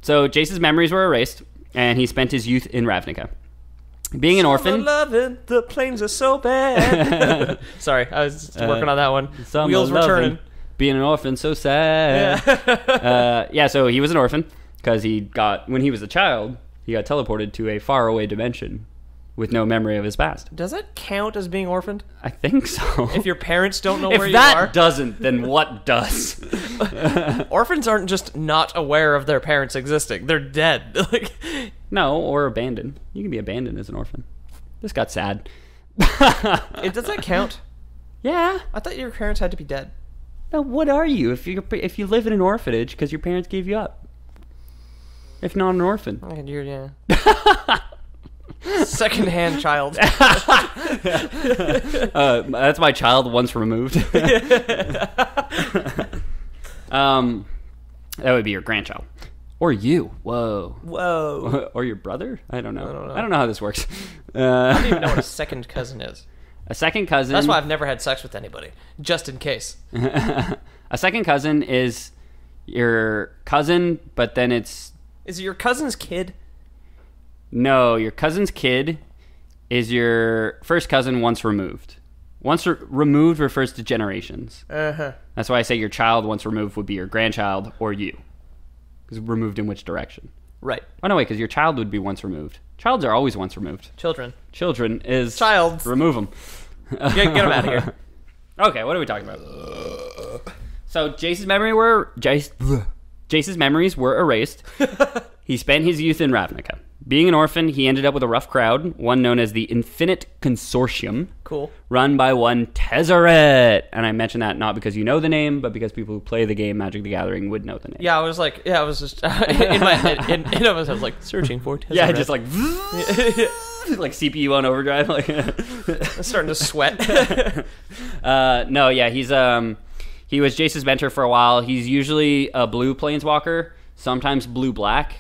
So Jace's memories were erased, and he spent his youth in Ravnica. Being an orphan... loving, the planes are so bad. Sorry, I was just working on that one. Wheels were turning. Being an orphan, so sad. So he was an orphan, because when he was a child, he got teleported to a faraway dimension with no memory of his past. Does that count as being orphaned? I think so. If your parents don't know where you are? If that doesn't, then what does? Orphans aren't just not aware of their parents existing. They're dead. No, or abandoned. You can be abandoned as an orphan. This got sad. Does that count? Yeah. I thought your parents had to be dead. Now, what are you if you live in an orphanage because your parents gave you up? If not an orphan. Second-hand child. That's my child once removed. That would be your grandchild. Or you. Whoa. Or your brother? I don't know. I don't know how this works. I don't even know what a second cousin is. A second cousin... That's why I've never had sex with anybody. Just in case. A second cousin is your cousin, but then it's... Is it your cousin's kid? No, your cousin's kid is your first cousin once removed. Once removed refers to generations. Uh-huh. That's why I say your child once removed would be your grandchild or you. Because removed in which direction? Right. Oh, no, wait, because your child would be once removed. Childs are always once removed. Children is... Childs. Remove them. Get them out of here. Okay, what are we talking about? So Jace's memories were erased. He spent his youth in Ravnica. Being an orphan, he ended up with a rough crowd, one known as the Infinite Consortium. Cool. Run by one Tezzeret. And I mention that not because you know the name, but because people who play the game Magic the Gathering would know the name. Yeah, I was just in my head. I was like searching for Tezzeret. Yeah, just like like CPU on overdrive. Like I'm starting to sweat. No, yeah, he was Jace's mentor for a while. He's usually a blue planeswalker, sometimes blue-black.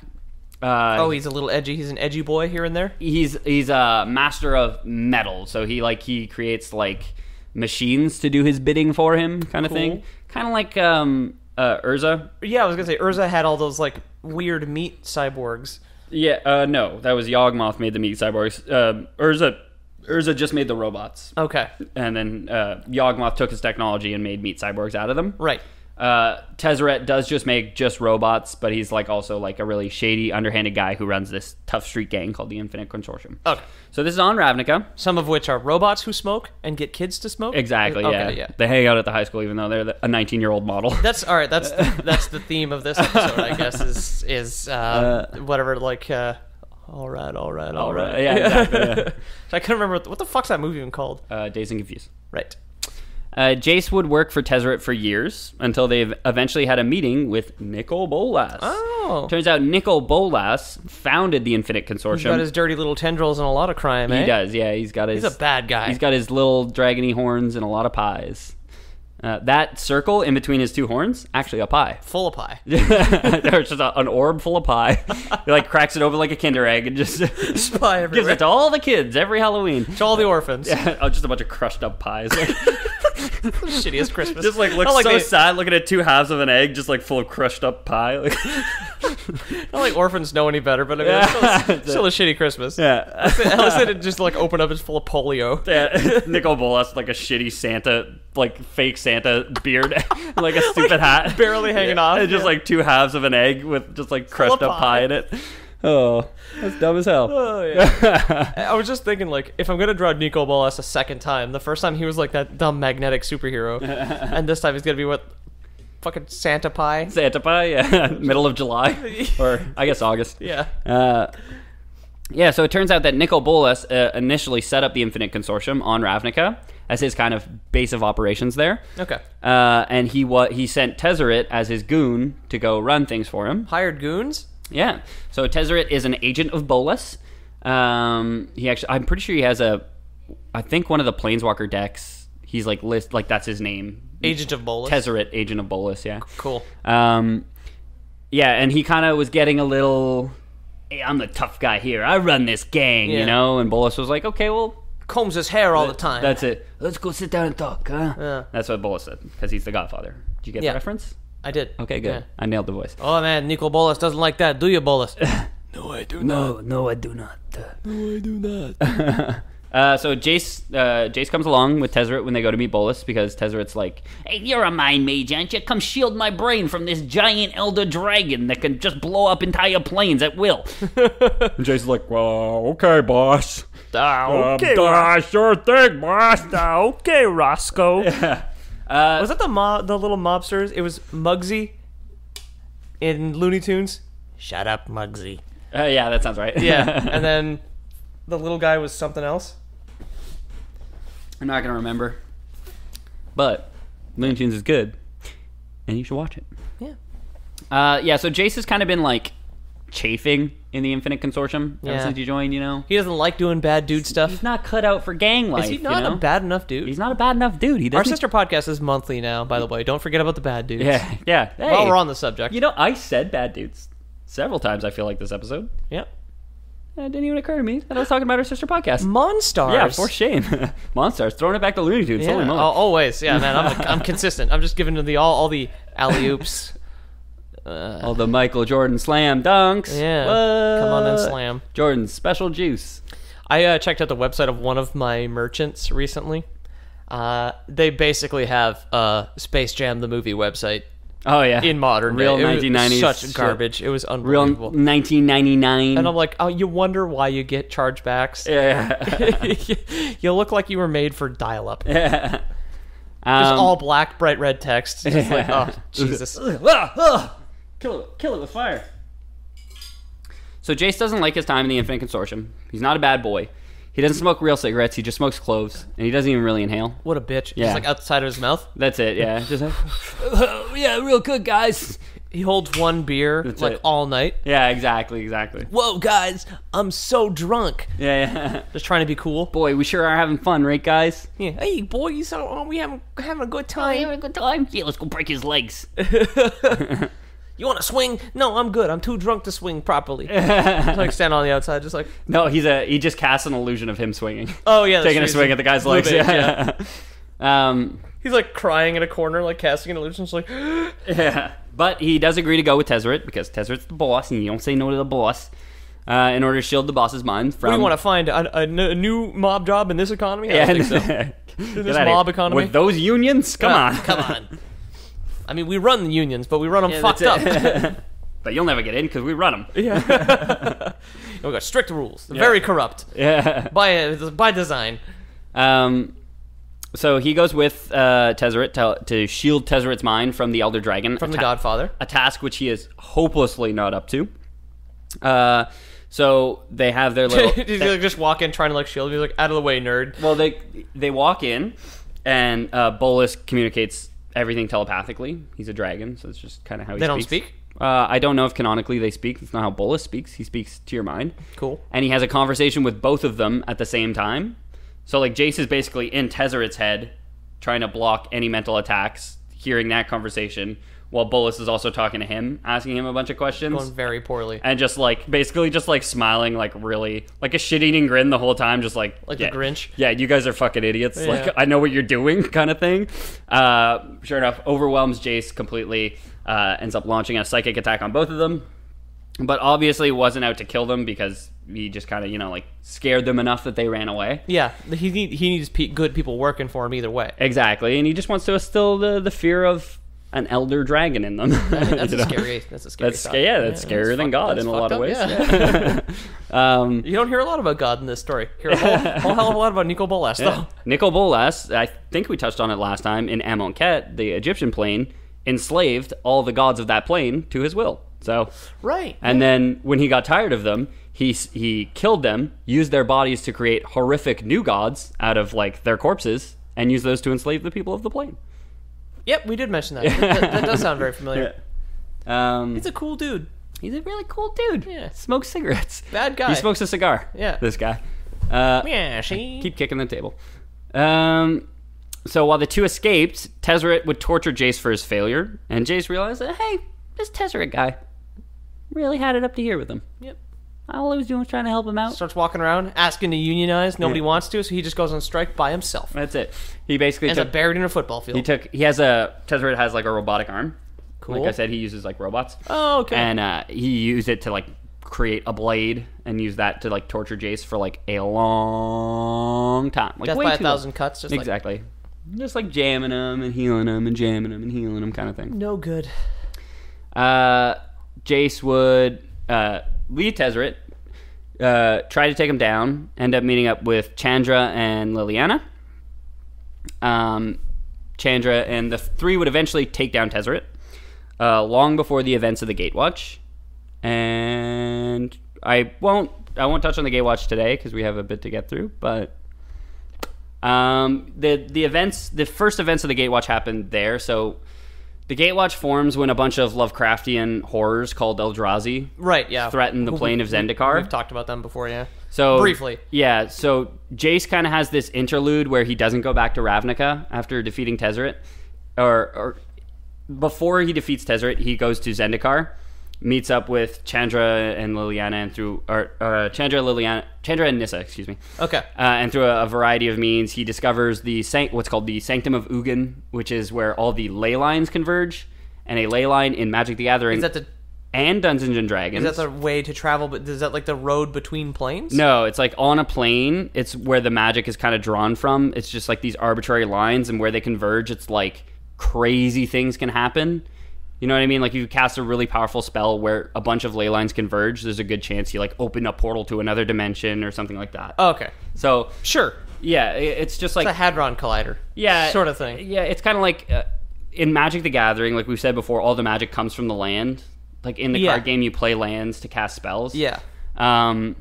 He's a little edgy. He's an edgy boy here and there. He's a master of metal, so he creates like machines to do his bidding for him, kind of thing. Kind of like Urza. Yeah, I was gonna say Urza had all those like weird meat cyborgs. Yeah, no, that was Yawgmoth made the meat cyborgs. Urza just made the robots. Okay. And then Yawgmoth took his technology and made meat cyborgs out of them. Right. Tezzeret does just make robots, but he's like also like a really shady, underhanded guy who runs this tough street gang called the Infinite Consortium. Okay. So this is on Ravnica. Some of which are robots who smoke and get kids to smoke? Exactly, okay, yeah. They hang out at the high school even though they're a 19-year-old model. That's all right. That's the theme of this episode, I guess, is whatever, like... All right. Yeah, exactly. Yeah. I couldn't remember what the fuck's that movie even called. Dazed and Confused. Right. Jace would work for Tezzeret for years until they eventually had a meeting with Nicol Bolas. Oh. Turns out Nicol Bolas founded the Infinite Consortium. He's got his dirty little tendrils and a lot of crime, eh? He does, yeah. He's a bad guy. He's got his little dragony horns and a lot of pies. That circle in between his two horns, actually a pie. Full of pie. There's just an orb full of pie. He like cracks it open like a Kinder Egg and just pie gives it to all the kids every Halloween. To all the orphans. Yeah, just a bunch of crushed up pies. Shittiest Christmas. Just like looks so sad looking at two halves of an egg just like full of crushed up pie. Like, not like orphans know any better, but I mean, it's still a shitty Christmas. Yeah. Unless it just like open up, it's full of polio. Yeah, Nicol Bolas like a shitty Santa, like fake Santa beard, like a stupid hat, barely hanging off. And just like two halves of an egg with just like crushed up pie in it. Oh, that's dumb as hell. Oh, yeah. I was just thinking, like, if I'm going to draw Nicol Bolas a second time, the first time he was like that dumb magnetic superhero, and this time he's going to be what? Fucking Santa pie? Santa pie, yeah. Middle of July. Or, I guess, August. Yeah. Yeah, so it turns out that Nicol Bolas initially set up the Infinite Consortium on Ravnica as his kind of base of operations there. Okay. And he sent Tezzeret as his goon to go run things for him. Hired goons? Yeah. So Tezzeret is an agent of Bolas. I'm pretty sure he has I think one of the Planeswalker decks. He's like that's his name. Agent of Bolas. Tezzeret, Agent of Bolas. Yeah. Cool. Yeah, and he kind of was getting a little. Hey, I'm the tough guy here. I run this gang, you know. And Bolas was like, okay, well. Combs his hair all the time. That's it. Let's go sit down and talk, huh? Yeah. That's what Bolas said because he's the Godfather. Did you get the reference? I did. Okay, good. Yeah. I nailed the voice. Oh man, Nicol Bolas doesn't like that, do you, Bolas? No, I do not. No, I do not. No, I do not. So Jace comes along with Tezzeret when they go to meet Bolas because Tezzeret's like, hey, you're a mind mage, aren't you? Come shield my brain from this giant elder dragon that can just blow up entire planes at will. And Jace's like, well, okay, boss. Okay, sure thing, boss. Okay, Roscoe. Yeah. Was that the little mobsters? It was Muggsy in Looney Tunes. Shut up, Muggsy. Yeah, that sounds right. Yeah, and then the little guy was something else. I'm not gonna remember, but Looney Tunes is good, and you should watch it. Yeah. Yeah. So Jace has kind of been like chafing in the Infinite Consortium ever since he joined. You know, he doesn't like doing bad dude stuff. He's not cut out for gang life. Is he not a bad enough dude? He's not a bad enough dude. He doesn't. Our sister podcast is monthly now, by the way. Don't forget about the bad dudes. Yeah, yeah. Hey, while we're on the subject, you know, I said bad dudes several times. I feel like this episode. Yep. It didn't even occur to me that I was talking about our sister podcast. Monstars. Yeah, for shame. Monstars. Throwing it back to Looney Tunes. Yeah, Holy moly. always. Yeah, man. I'm consistent. I'm just giving to all the alley-oops. All the Michael Jordan slam dunks. Yeah. What? Come on and slam. Jordan's special juice. I checked out the website of one of my merchants recently. They basically have Space Jam the movie website. Oh yeah, in modern real day. 1990s such garbage. It was unbelievable. Real 1999. And I'm like, oh, you wonder why you get chargebacks? Yeah. You look like you were made for dial-up. Yeah. Just all black, bright red text. Just like, oh, Jesus. Kill it with fire. So Jace doesn't like his time in the Infinite Consortium. He's not a bad boy. He doesn't smoke real cigarettes. He just smokes cloves, and he doesn't even really inhale. What a bitch. Yeah. Just like outside of his mouth. That's it, yeah. Just like, yeah, real good, guys. He holds one beer all night. Yeah, exactly. Whoa, guys, I'm so drunk. Yeah. Just trying to be cool. Boy, we sure are having fun, right, guys? Yeah. Hey, boys, we having a good time? Having a good time? Yeah, let's go break his legs. You want to swing? No, I'm good. I'm too drunk to swing properly. Just like stand on the outside, just like. No, he just casts an illusion of him swinging. Oh yeah, taking a swing at the guy's legs. Yeah. He's like crying in a corner, like casting an illusion. Just like. Yeah, but he does agree to go with Tezzeret because Tezzeret's the boss, and you don't say no to the boss. In order to shield the boss's mind from. What do you want to find a new mob job in this economy? I don't think so. In this mob economy with those unions. Come on. I mean, we run the unions, but we run them fucked up. But you'll never get in because we run them. Yeah. We got strict rules. Very corrupt. Yeah. By design. So he goes with Tezzeret to shield Tezzeret's mind from the Elder Dragon. From the Godfather. A task which he is hopelessly not up to. So they have their little... Did you just walk in trying to like shield? He's like, out of the way, nerd. Well, they walk in, And Bolus communicates everything telepathically. He's a dragon, so it's just kind of how he They speaks. don't speak? I don't know if canonically they speak. That's not how Bolus speaks. He speaks to your mind. Cool. And he has a conversation with both of them at the same time. So, like, Jace is basically in Tezzeret's head, trying to block any mental attacks, hearing that conversation, while Bolus is also talking to him, asking him a bunch of questions. Going very poorly. And just, like, basically just, like, smiling, like, really, like a shit-eating grin the whole time, just like... Like yeah, the Grinch? Yeah, you guys are fucking idiots. Yeah. Like, I know what you're doing, kind of thing. Sure enough, overwhelms Jace completely, ends up launching a psychic attack on both of them. But obviously wasn't out to kill them because he just kind of, you know, like, scared them enough that they ran away. Yeah, he needs good people working for him either way. Exactly, and he just wants to instill the fear of an elder dragon in them. That's a scary thought. That's scarier than God in a lot of ways. Yeah. You don't hear a lot about God in this story. You hear a whole hell of a lot about Nicol Bolas, though. Nicol Bolas, I think we touched on it last time, in Amonkhet, the Egyptian plane, enslaved all the gods of that plane to his will. So, right. And then when he got tired of them, he killed them, used their bodies to create horrific new gods out of, like, their corpses, and used those to enslave the people of the plane. Yep, we did mention that. That does sound very familiar. Yeah. He's a cool dude. He's a really cool dude. Yeah. Smokes cigarettes. Bad guy. He smokes a cigar. Yeah. This guy. Yeah, she. Keep kicking the table. So while the two escaped, Tezzeret would torture Jace for his failure, and Jace realized that, hey, this Tezzeret guy really had it up to here with him. Yep. All he was doing was trying to help him out. Starts walking around, asking to unionize. Nobody wants to, so he just goes on strike by himself. That's it. He basically Ends up buried in a football field. Tezzeret has, like, a robotic arm. Cool. Like I said, he uses, like, robots. Oh, okay. And he used it to, like, create a blade and use that to, like, torture Jace for, like, a long time. Like, Death way by a too long. thousand cuts. Just Exactly. Just, like, jamming him and healing him and jamming him and healing him kind of thing. No good. Jace would leave Tezzeret, try to take him down, end up meeting up with Chandra and Liliana. Chandra and the three would eventually take down Tezzeret, long before the events of the Gatewatch. And I won't touch on the Gatewatch today because we have a bit to get through, but the first events of the Gatewatch happened there. So the Gatewatch forms when a bunch of Lovecraftian horrors called Eldrazi threaten the plane of Zendikar. We've talked about them before, yeah. So briefly. Yeah, so Jace kind of has this interlude where he doesn't go back to Ravnica after defeating Tezzeret. Or before he defeats Tezzeret, he goes to Zendikar, meets up with Chandra and Liliana, and Chandra and Nissa, excuse me. Okay. And through a variety of means, he discovers what's called the Sanctum of Ugin, which is where all the ley lines converge. And a ley line in Magic the Gathering and Dungeons and Dragons. Is that the way to travel? But is that like the road between planes? No, it's like on a plane. It's where the magic is kind of drawn from. It's just like these arbitrary lines, and where they converge, it's like crazy things can happen. You know what I mean? Like, if you cast a really powerful spell where a bunch of ley lines converge, there's a good chance you, like, open a portal to another dimension or something like that. Oh, okay. So, sure. Yeah, it's just like... It's a Hadron Collider. Yeah. Sort of thing. Yeah, it's kind of like... in Magic the Gathering, like we've said before, all the magic comes from the land. Like, in the card game, you play lands to cast spells. Yeah. And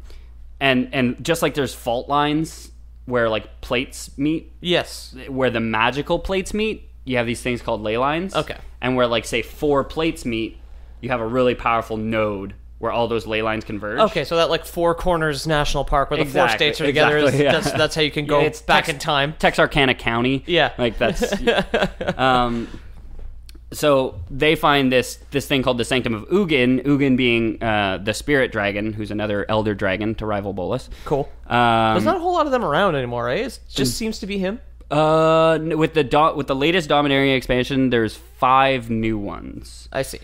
just like there's fault lines where, like, plates meet. Yes. Where the magical plates meet, you have these things called ley lines. Okay. And where, like, say, 4 plates meet, you have a really powerful node where all those ley lines converge. Okay, so that, like, Four Corners National Park where the 4 states are together, that's how you can go back in time. Texarkana County. Yeah. Like, that's... So they find this thing called the Sanctum of Ugin, Ugin being the spirit dragon, who's another elder dragon to rival Bolus. Cool. There's not a whole lot of them around anymore, right? It just seems to be him. With the latest Dominaria expansion, there's 5 new ones. I see.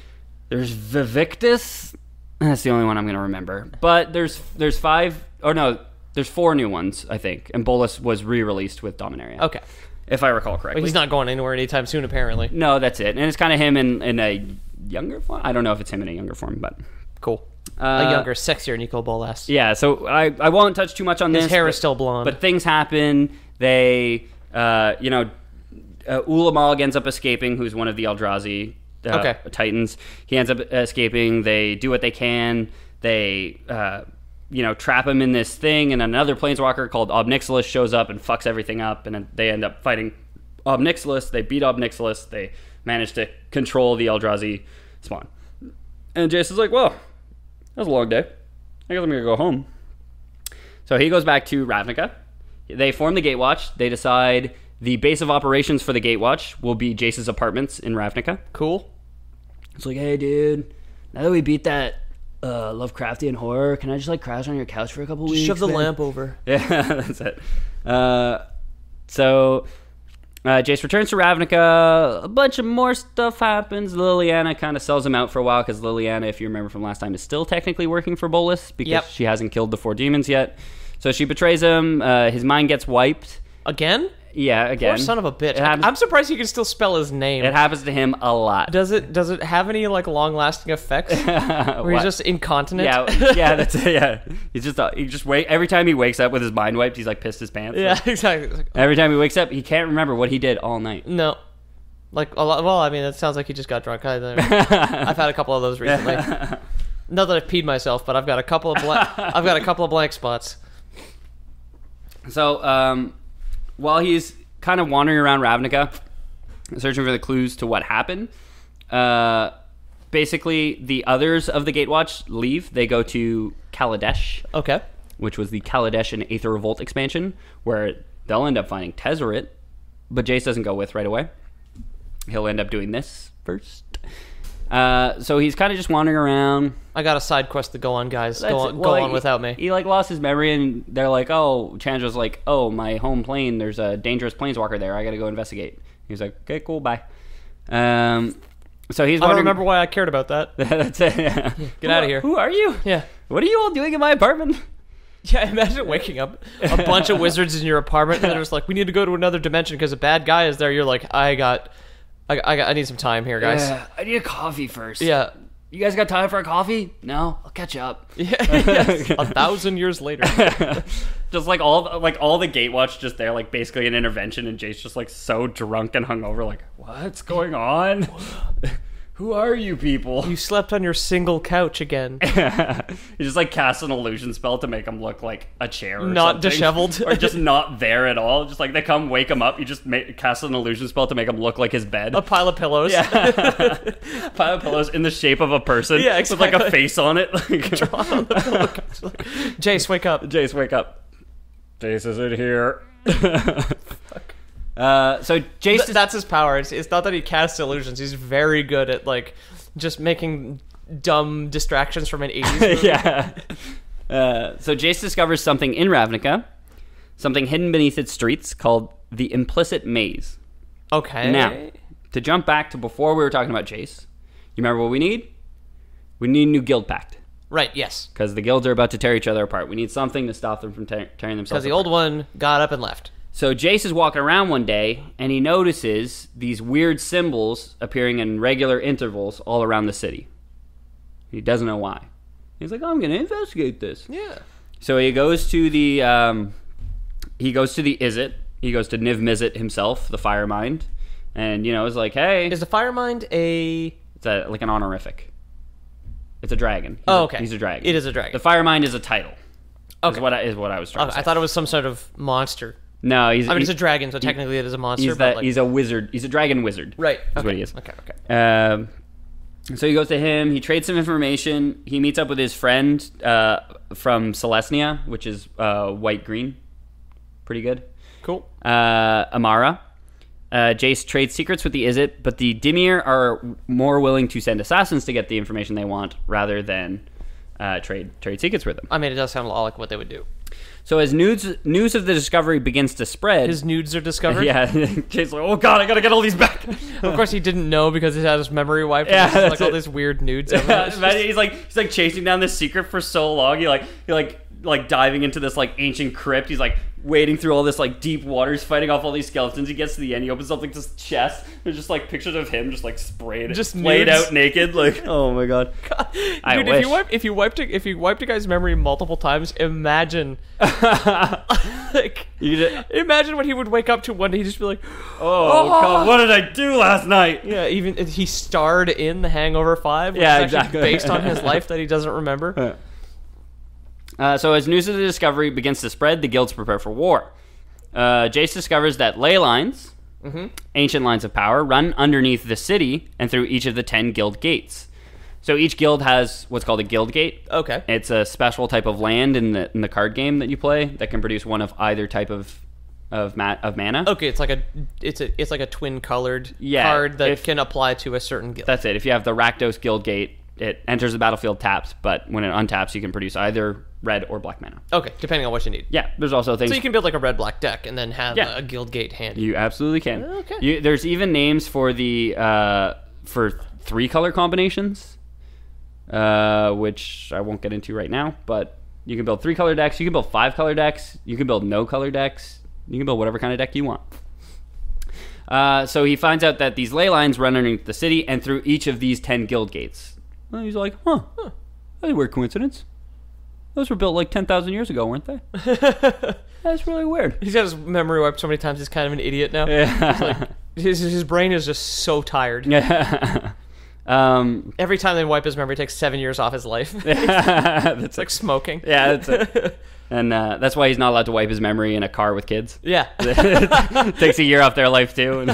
There's Vivictus. That's the only one I'm going to remember. But there's 5... Or no, there's 4 new ones, I think. And Bolus was re-released with Dominaria. Okay. If I recall correctly. But he's not going anywhere anytime soon, apparently. No, that's it. And it's kind of him in a younger form. I don't know if it's him in a younger form, but... Cool. A younger, sexier Nicol Bolas. Yeah, so I won't touch too much on this. His hair is still blonde. But things happen. They, Ulamog ends up escaping, who's one of the Eldrazi Titans. He ends up escaping. They do what they can. They... trap him in this thing, and another planeswalker called Obnixilis shows up and fucks everything up, and they end up fighting Ob-Nixilis. They beat Ob-Nixilis. They manage to control the Eldrazi spawn. And Jason's like, well, that was a long day. I guess I'm going to go home. So he goes back to Ravnica. They form the Gatewatch. They decide the base of operations for the Gatewatch will be Jace's apartments in Ravnica. Cool. It's like, hey, dude, now that we beat that Lovecraftian horror, can I just like crash on your couch for a couple weeks? Shove the lamp over. Yeah, that's it. So Jace returns to Ravnica. A bunch of more stuff happens. Liliana kind of sells him out for a while because Liliana, if you remember from last time, is still technically working for Bolas because she hasn't killed the 4 demons yet. So she betrays him. His mind gets wiped. Again? Yeah, again. Poor son of a bitch. I'm surprised you can still spell his name. It happens to him a lot. Does it have any like long-lasting effects? Where he's just incontinent? Yeah, that's it. Yeah, he just wait every time he wakes up with his mind wiped. He's like pissed his pants. Yeah, exactly. Every time he wakes up, he can't remember what he did all night. No, like a lot. Well, I mean, it sounds like he just got drunk. I've had a couple of those recently. Not that I've peed myself, but I've got a couple of blank spots. So, while he's kind of wandering around Ravnica, searching for the clues to what happened, basically the others of the Gatewatch leave. They go to Kaladesh, okay, which was the Kaladesh and Aether Revolt expansion, where they'll end up finding Tezzeret, but Jace doesn't go with right away. He'll end up doing this first. So he's kind of just wandering around. I got a side quest to go on, guys. Go on without me. He like lost his memory, and they're like, "Oh," Chandra's like, "Oh, my home plane. There's a dangerous planeswalker there. I got to go investigate." He's like, "Okay, cool, bye." So he's. I don't remember why I cared about that. That's it. Yeah. Get out of here. Who are you? Yeah. What are you all doing in my apartment? Yeah, imagine waking up a bunch of wizards in your apartment, and they're just like, "We need to go to another dimension because a bad guy is there." You're like, "I need some time here, guys." Yeah, I need a coffee first. Yeah. You guys got time for a coffee? No, I'll catch up. Yeah, yes. 1,000 years later. Just like all the Gatewatch just there, like basically an intervention, and Jace just like so drunk and hungover, like, what's going on? Who are you people? You slept on your single couch again. You just like cast an illusion spell to make him look like a chair or not something. Disheveled. Or just not there at all. Just like they come wake him up, you just cast an illusion spell to make him look like his bed. A pile of pillows. Yeah. Pile of pillows in the shape of a person. Yeah, exactly. With like a face on it. Drawn on the pillow. Jace, wake up. Jace, wake up. Jace isn't here. Fuck. So Jace, that's his power. It's not that he casts illusions. He's very good at like just making dumb distractions from an 80s movie. Yeah. So Jace discovers something in Ravnica, something hidden beneath its streets called the Implicit Maze. Okay. Now, to jump back to before we were talking about Jace, you remember what we need? We need a new guild pact. Right, yes. Because the guilds are about to tear each other apart. We need something to stop them from tearing themselves apart. Because the old one got up and left. So Jace is walking around one day, and he notices these weird symbols appearing in regular intervals all around the city. He doesn't know why. He's like, I'm going to investigate this. Yeah. So he goes to the Izzet. He goes to Niv Mizzet himself, the Firemind, and is like, hey. Is the Firemind a? It's like an honorific. It's a dragon. Okay. He's a dragon. It is a dragon. The Firemind is a title. Okay. Is what I was trying to say. I thought it was some sort of monster. No, it's a dragon, so technically it is a monster. He's a wizard. He's a dragon wizard. Right. That's what he is. Okay. So he goes to him. He trades some information. He meets up with his friend from Celestia, which is white-green. Pretty good. Cool. Amara. Jace trades secrets with the Izzet, but the Dimir are more willing to send assassins to get the information they want rather than trade secrets with them. I mean, it does sound a lot like what they would do. So as news of the discovery begins to spread... His nudes are discovered? Yeah. Jace's like, oh god, I gotta get all these back. Of course he didn't know because he had his memory wiped. Yeah, And like all these weird nudes. He's like chasing down this secret for so long. He diving into this like ancient crypt. He's like wading through all this like deep waters, fighting off all these skeletons. He gets to the end. He opens up like this chest. There's just like pictures of him just like sprayed, just laid out naked. Like, oh my god. Dude, I wish. if you wiped a guy's memory multiple times, imagine imagine when he would wake up to one day. He'd just be like, oh god, what did I do last night? Yeah, even he starred in The Hangover 5, which yeah, is exactly. based on his life that he doesn't remember. So as news of the discovery begins to spread, the guilds prepare for war. Jace discovers that ley lines ancient lines of power run underneath the city and through each of the 10 guild gates. So each guild has what's called a guild gate. Okay. It's a special type of land in the card game that you play that can produce one of either type of mana. Okay, it's like a twin colored card that can apply to a certain guild. That's it. If you have the Rakdos guild gate, it enters the battlefield tapped, but when it untaps, you can produce either red or black mana. Okay, depending on what you need. Yeah, there's also things. So you can build like a red-black deck and then have a guild gate handy. You absolutely can. Okay. There's even names for the for 3 color combinations. Which I won't get into right now, but you can build 3 color decks, you can build 5 color decks, you can build no color decks, you can build whatever kind of deck you want. So he finds out that these ley lines run underneath the city and through each of these 10 guild gates. And he's like, that's a weird coincidence. Those were built like 10,000 years ago, weren't they? That's really weird. He's got his memory wiped so many times he's kind of an idiot now. Yeah. Like, his brain is just so tired. Yeah. Every time they wipe his memory, it takes 7 years off his life. It's like smoking. Yeah, that's it. And that's why he's not allowed to wipe his memory in a car with kids. Yeah. It takes a year off their life, too.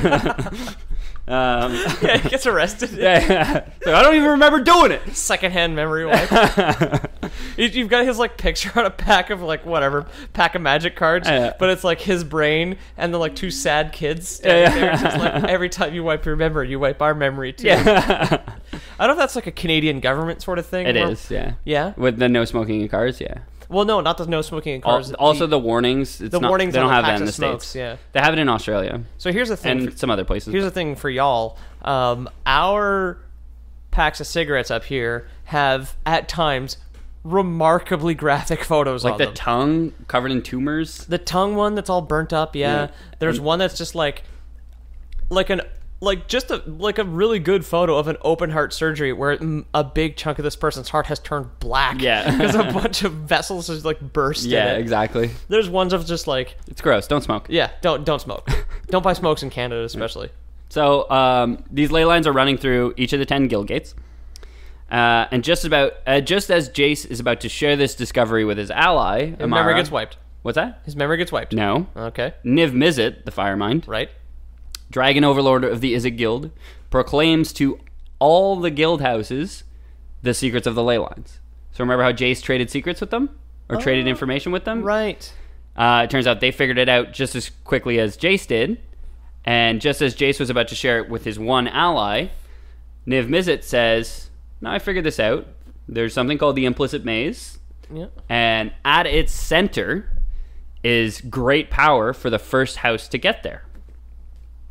Yeah, he gets arrested. Yeah. So I don't even remember doing it. Secondhand memory wipe. You've got his like picture on a pack of like whatever pack of magic cards, but it's like his brain and the like 2 sad kids standing there. Just like every time you wipe your memory, you wipe our memory too. Yeah. I don't know if that's like a Canadian government sort of thing. It is, yeah. Yeah? With the no smoking in cars, yeah. Well, no, not the no smoking in cars. Also, the warnings. Warnings they don't on have the that in the packs of smokes, States. yeah. They have it in Australia. So here's the thing. And some other places. Here's the thing for y'all. Our packs of cigarettes up here have, at times, remarkably graphic photos like on the them. tongue covered in tumors. The tongue one that's all burnt up, yeah. There's one that's just like a really good photo of an open heart surgery where a big chunk of this person's heart has turned black. Yeah. Because a bunch of vessels just like burst in it. Yeah, exactly. There's ones of just like... It's gross. Don't smoke. Yeah, don't smoke. Don't buy smokes in Canada, especially. So these ley lines are running through each of the 10 guild gates. And just as Jace is about to share this discovery with his ally, His memory gets wiped. What's that? His memory gets wiped. No. Okay. Niv Mizzet, the Firemind, Right. Dragon Overlord of the Izzet Guild, proclaims to all the guild houses the secrets of the ley lines. So remember how Jace traded secrets with them? Or traded information with them? Right. It turns out they figured it out just as quickly as Jace did. And just as Jace was about to share it with his one ally, Niv Mizzet says, "No, I figured this out. There's something called the Implicit Maze. Yeah. And at its center is great power for the first house to get there."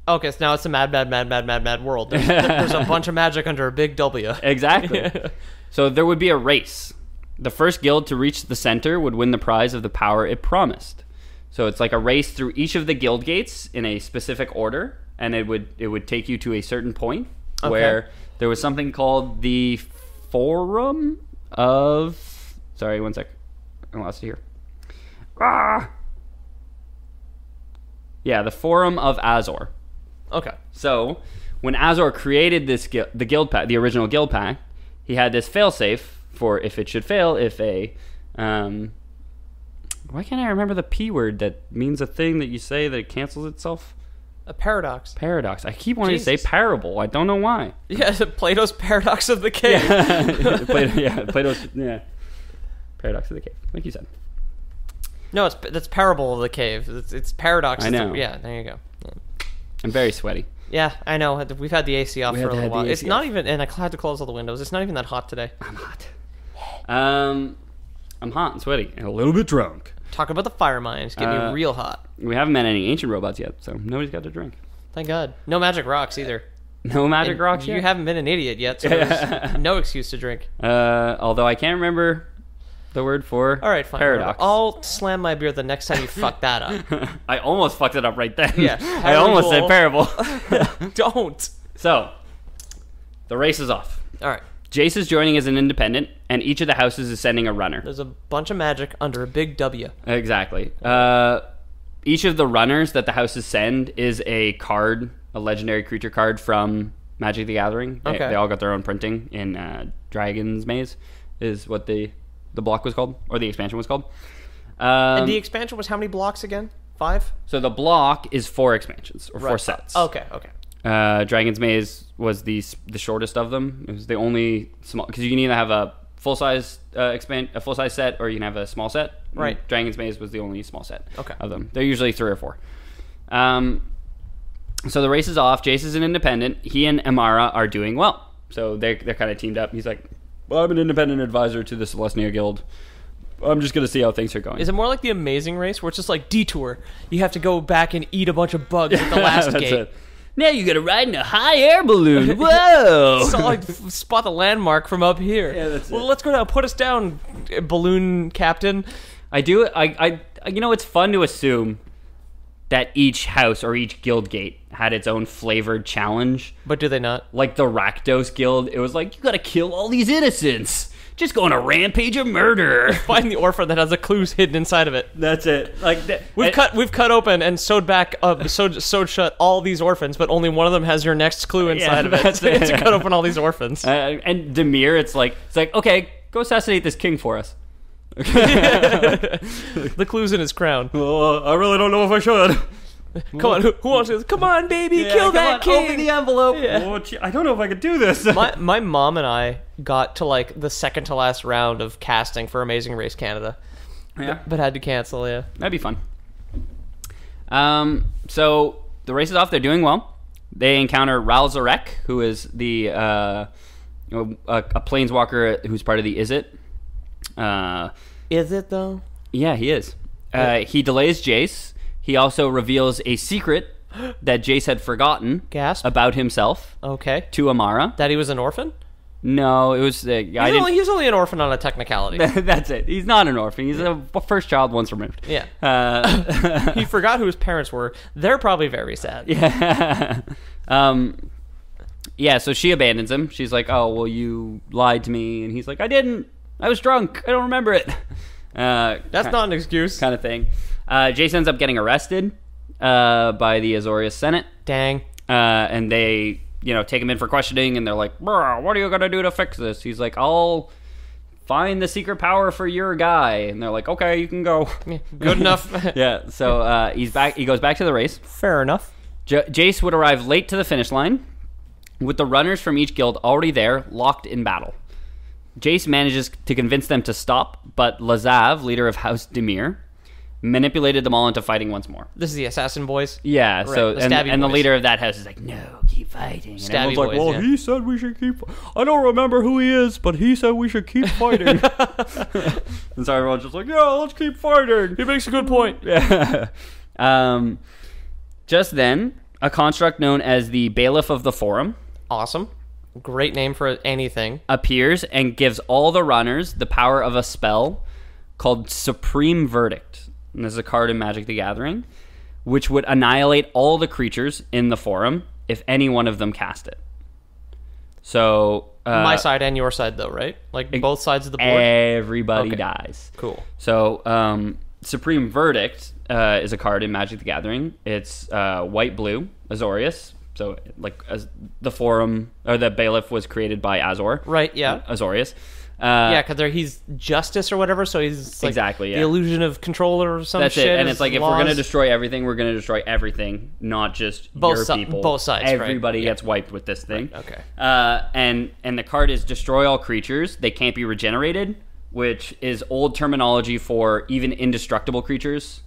Okay, so now it's a mad world. There's a bunch of magic under a big W. Exactly. So there would be a race. The first guild to reach the center would win the prize of the power it promised. So it's like a race through each of the guild gates in a specific order, and it would take you to a certain point where there was something called the Forum of... Sorry, one sec. I lost it here. Yeah, the Forum of Azor. Okay. So, when Azor created this the guild pack, the original guild pack, he had this failsafe for if it should fail, if a why can't I remember the P word that means a thing that you say that it cancels itself? A paradox. Paradox. I keep wanting to say parable. I don't know why. Yeah, Plato's paradox of the cave. Plato's paradox of the cave, like you said. No, that's parable of the cave. It's paradox. I know. Yeah, there you go. Yeah. I'm very sweaty. Yeah, I know. We've had the AC off for a little while. It's not off. even, and I had to close all the windows. It's not even that hot today. I'm hot. I'm hot and sweaty and a little bit drunk. Talk about the fire mine. It's getting me real hot. We haven't met any ancient robots yet, so nobody's got to drink. Thank God. No magic rocks either. No magic And rocks yet? You haven't been an idiot yet, so there's no excuse to drink. Although I can't remember the word for All right, fine. paradox. I'll slam my beer the next time you fuck that up. I almost fucked it up right then. Yeah. I almost said parable. Don't. So, the race is off. All right. Jace is joining as an independent, and each of the houses is sending a runner. There's a bunch of magic under a big W. Exactly. Each of the runners that the houses send is a card, a legendary creature card from Magic the Gathering. Okay. They all got their own printing in Dragon's Maze, is what the block was called, or the expansion was called. And the expansion was how many blocks again? 5? So the block is 4 expansions or 4 Right. sets. Okay. Dragon's Maze was the shortest of them. It was the only small, because you can either have a full size a full size set, or you can have a small set. Right. And Dragon's Maze was the only small set. Okay. Of them. They're usually 3 or 4. So the race is off. Jace is an independent. He and Amara are doing well. So they're kind of teamed up. He's like, well, I'm an independent advisor to the Celestia Guild. I'm just going to see how things are going. Is it more like the Amazing Race, where it's just like detour? You have to go back and eat a bunch of bugs at the last That's gate. it. Now you got to ride in a hot air balloon. Whoa! So like spot the landmark from up here. Yeah, that's well, it. let's go down. Put us down, balloon captain. I do. You know, it's fun to assume that each house or each guild gate had its own flavored challenge. But do they not? Like the Rakdos Guild, it was like, you got to kill all these innocents. Just go on a rampage of murder. Find the orphan that has the clues hidden inside of it. That's it. Like We've cut open and sewed shut all these orphans, but only one of them has your next clue inside of it. that's So you have to it. cut open all these orphans. And Demir, it's like, okay, go assassinate this king for us. The clue's in his crown. Well, I really don't know if I should. Come on, who wants this? Come on, baby, kill that king. Open the envelope. Yeah. Oh, I don't know if I could do this. My mom and I got to like the second to last round of casting for Amazing Race Canada, Yeah. but had to cancel. Yeah. That'd be fun. So the race is off. They're doing well. They encounter Ral Zarek, who is the a planeswalker who's part of the Izzet. Is it though? Yeah, he is. He delays Jace. He also reveals a secret that Jace had forgotten Gasp. about himself Okay. to Amara. That he was an orphan? No, it was. He was only an orphan on a technicality. That's it. He's not an orphan. He's a first child once removed. Yeah. He forgot who his parents were. They're probably very sad. Yeah. Yeah, so she abandons him. She's like, oh, well, you lied to me. And he's like, I didn't. I was drunk. I don't remember it. That's not an excuse. Kind of thing. Jace ends up getting arrested by the Azorius Senate. Dang. And they, take him in for questioning, and they're like, "Bruh, what are you going to do to fix this?" He's like, I'll find the secret power for your guy. And they're like, okay, you can go. Good enough. Yeah, so he's back. He goes back to the race. Fair enough. Jace would arrive late to the finish line, with the runners from each guild already there, locked in battle. Jace manages to convince them to stop, but Lazav, leader of House Demir, manipulated them all into fighting once more. This is the assassin boys. Yeah, Right, so the and stabby the boys. leader of that house is like, no, keep fighting. And Stabby everyone's like, boys, well, yeah. he said we should keep. I don't remember who he is, but he said we should keep fighting. And so everyone's just like, yeah, let's keep fighting. He makes a good point. Yeah. Just then, a construct known as the Bailiff of the Forum Awesome. Great name for anything. appears and gives all the runners the power of a spell called Supreme Verdict. And this is a card in Magic the Gathering, which would annihilate all the creatures in the Forum if any one of them cast it. So My side and your side, though, right? Like both sides of the board? everybody Okay. dies. Cool. So Supreme Verdict is a card in Magic the Gathering. It's white-blue, Azorius. So like as the Forum, or the Bailiff was created by Azor. Right, yeah. Azorius. Yeah, because he's justice or whatever, so he's like Exactly, yeah. the illusion of control or some That's shit. it. And is it's like, if we're laws. going to destroy everything, we're going to destroy everything, not just Both your si- people. both sides, right. Everybody Yeah. gets wiped with this thing. Okay. And the card is destroy all creatures. They can't be regenerated, which is old terminology for even indestructible creatures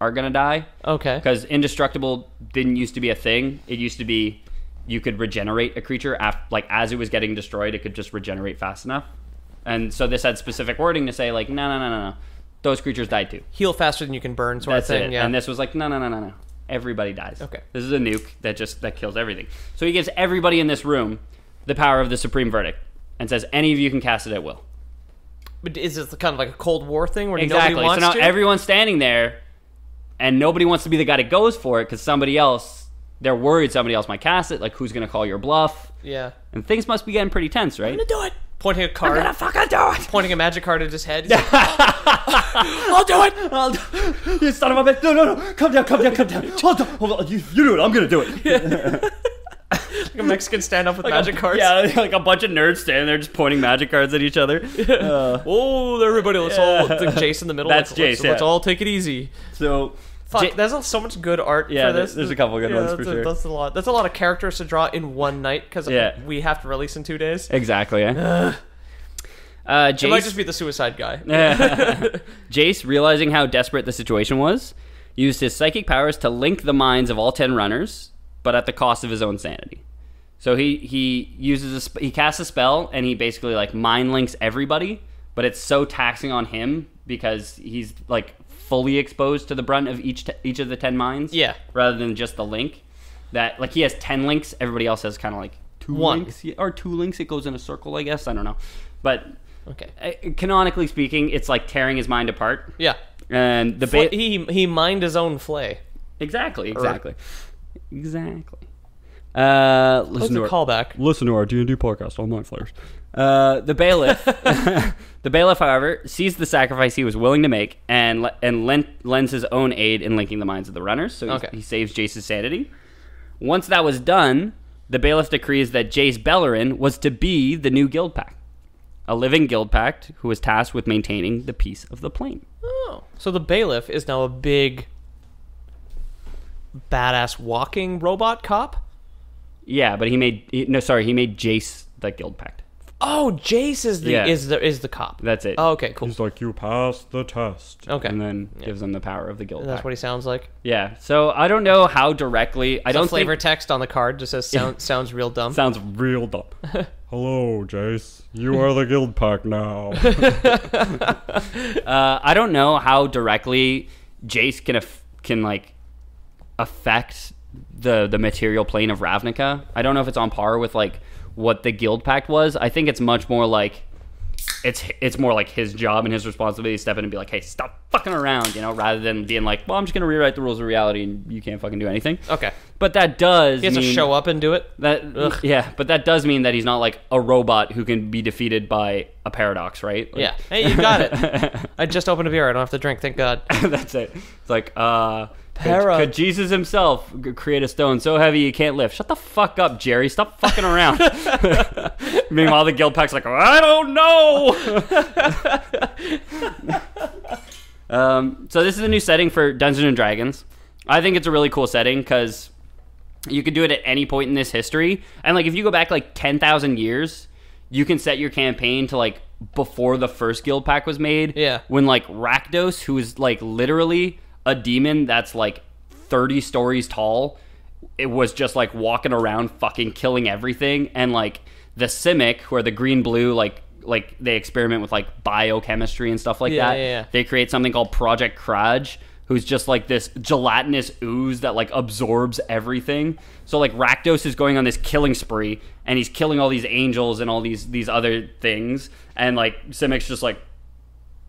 are going to die. Okay. Because indestructible didn't used to be a thing. It used to be you could regenerate a creature as it was getting destroyed. It could just regenerate fast enough. And so this had specific wording to say, like, no. Those creatures died too. Heal faster than you can burn sort That's of thing. it. Yeah. And this was like, no. Everybody dies. Okay. This is a nuke that kills everything. So he gives everybody in this room the power of the Supreme Verdict and says, any of you can cast it at will. But is this kind of like a Cold War thing where Exactly. nobody wants So now to? everyone's standing there, and nobody wants to be the guy that goes for it because they're worried somebody else might cast it. Like, who's going to call your bluff? Yeah. And things must be getting pretty tense, right? I'm gonna do it. Pointing a card. I'm gonna fucking do it. Pointing a magic card at his head. He's like, I'll do it. You son of a bitch. No. Come down. Hold on. You do it. I'm going to do it. Like a Mexican stand up with magic cards. Yeah, like a bunch of nerds standing there just pointing magic cards at each other. Oh, everybody, let's all. It's like Jace in the middle. That's let's Jace, Let's yeah. all take it easy. So Fuck, there's so much good art for this. There's a couple good ones for sure. That's a lot. That's a lot of characters to draw in one night because we have to release in 2 days. Exactly, yeah. Jace, it might just be the suicide guy. Jace, realizing how desperate the situation was, used his psychic powers to link the minds of all 10 runners, but at the cost of his own sanity. So he casts a spell, and he basically like mind links everybody, but it's so taxing on him because he's like fully exposed to the brunt of each of the 10 minds. Yeah. Rather than just the link. That like he has 10 links, everybody else has kind of like 2 links. Or 2 links, it goes in a circle, I guess. I don't know. But canonically speaking, it's like tearing his mind apart. Yeah. And he mined his own flay. Exactly. Listen to a callback. Listen to our D&D podcast on Mind Flayers. The bailiff, however, sees the sacrifice he was willing to make and lends his own aid in linking the minds of the runners. So he saves Jace's sanity. Once that was done, the bailiff decrees that Jace Bellerin was to be the new guild pact, a living guild pact who was tasked with maintaining the peace of the plane. Oh, so the bailiff is now a big, badass walking robot cop. Yeah, but he made Jace the guild pact. Oh, Jace is the cop. That's it. Oh, okay, cool. He's like, you passed the test. Okay. And then gives them the power of the guild That's pact. what he sounds like. Yeah. So I don't know how directly. I don't flavor text on the card just says sounds real dumb. Sounds real dumb. Hello, Jace. You are the guild pack now. I don't know how directly Jace can like affect the material plane of Ravnica. I don't know if it's on par with like what the guild pact was. I think it's much more like it's more like his job and his responsibility to step in and be like, hey, stop fucking around, rather than being like, well, I'm just gonna rewrite the rules of reality and you can't fucking do anything. Okay. But that does he has to show up and do it. But that does mean that he's not like a robot who can be defeated by a paradox, right? Like, yeah. Hey, you got it. I just opened a beer. I don't have to drink, thank God. That's it. It's like could Jesus himself create a stone so heavy you can't lift? Shut the fuck up, Jerry. Stop fucking around. Meanwhile, the guild pack's like, I don't know. So this is a new setting for Dungeons and Dragons. I think it's a really cool setting because you could do it at any point in this history. And like if you go back like 10,000 years, you can set your campaign to like before the first guild pack was made. Yeah. When like Rakdos, who is like literally a demon that's like 30 stories tall, it was just like walking around fucking killing everything. And like the Simic, who are the green-blue, like they experiment with like biochemistry and stuff like that. Yeah. They create something called Project Kraj, who's just like this gelatinous ooze that like absorbs everything. So like Rakdos is going on this killing spree and he's killing all these angels and all these other things. And like Simic's just like,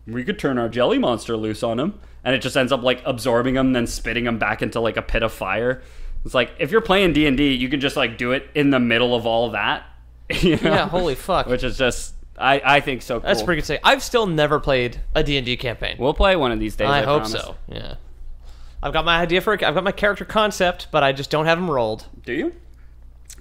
we could turn our jelly monster loose on him. And it just ends up like absorbing him, then spitting him back into like a pit of fire. It's like, if you're playing D&D, you can just like do it in the middle of all that. Yeah, holy fuck. Which is just, I think so cool. That's pretty good to say. I've still never played a D&D campaign. We'll play one of these days, I hope promise. so, yeah. I've got my character concept, but I just don't have them rolled. Do you?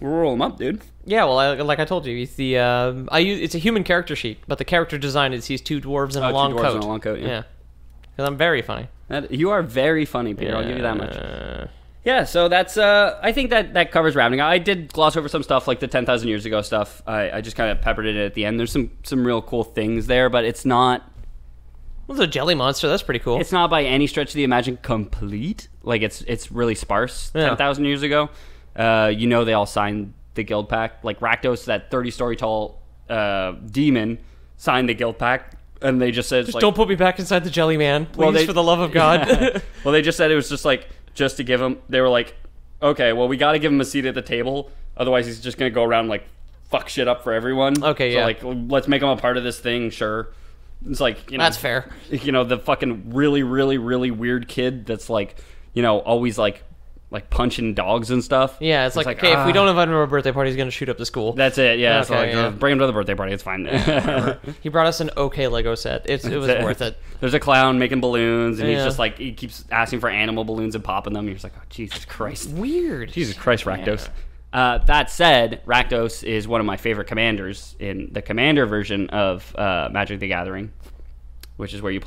We'll roll them up, dude. Yeah, well, like I told you, it's it's a human character sheet, but the character design is he's 2 dwarves and a long coat. And a long coat, yeah. Because I'm very funny. You are very funny, Peter. I'll give you that much. Yeah, so that's, I think that covers Ravnica. I did gloss over some stuff, like the 10,000 years ago stuff. I just kind of peppered it at the end. There's some real cool things there, but it's not... Well, it's a jelly monster. That's pretty cool. It's not by any stretch of the imagination complete. Like, it's really sparse. Yeah. 10,000 years ago. They all signed the guild pact. Like, Rakdos, that 30-story tall demon, signed the guild pact. And they just said... Just don't put me back inside the jelly man, please, for the love of God. Yeah. Well, they just said it was just like... Just to give him... They were like, okay, well, we got to give him a seat at the table. Otherwise, he's just going to go around, like, fuck shit up for everyone. Okay, so, yeah. like, let's make him a part of this thing, sure. It's like, That's fair. The fucking really, really, really weird kid that's, like, always, like punching dogs and stuff. Yeah, it's like okay, if we don't invite him to a birthday party, he's going to shoot up the school. That's it, yeah. Okay, so, like, bring him to the birthday party, it's fine. He brought us an okay Lego set. It was worth it. There's a clown making balloons, and he's just like, he keeps asking for animal balloons and popping them. You're just like, oh, Jesus Christ. Weird. Jesus Christ, Rakdos. Yeah. That said, Rakdos is one of my favorite commanders in the commander version of Magic the Gathering, which is where you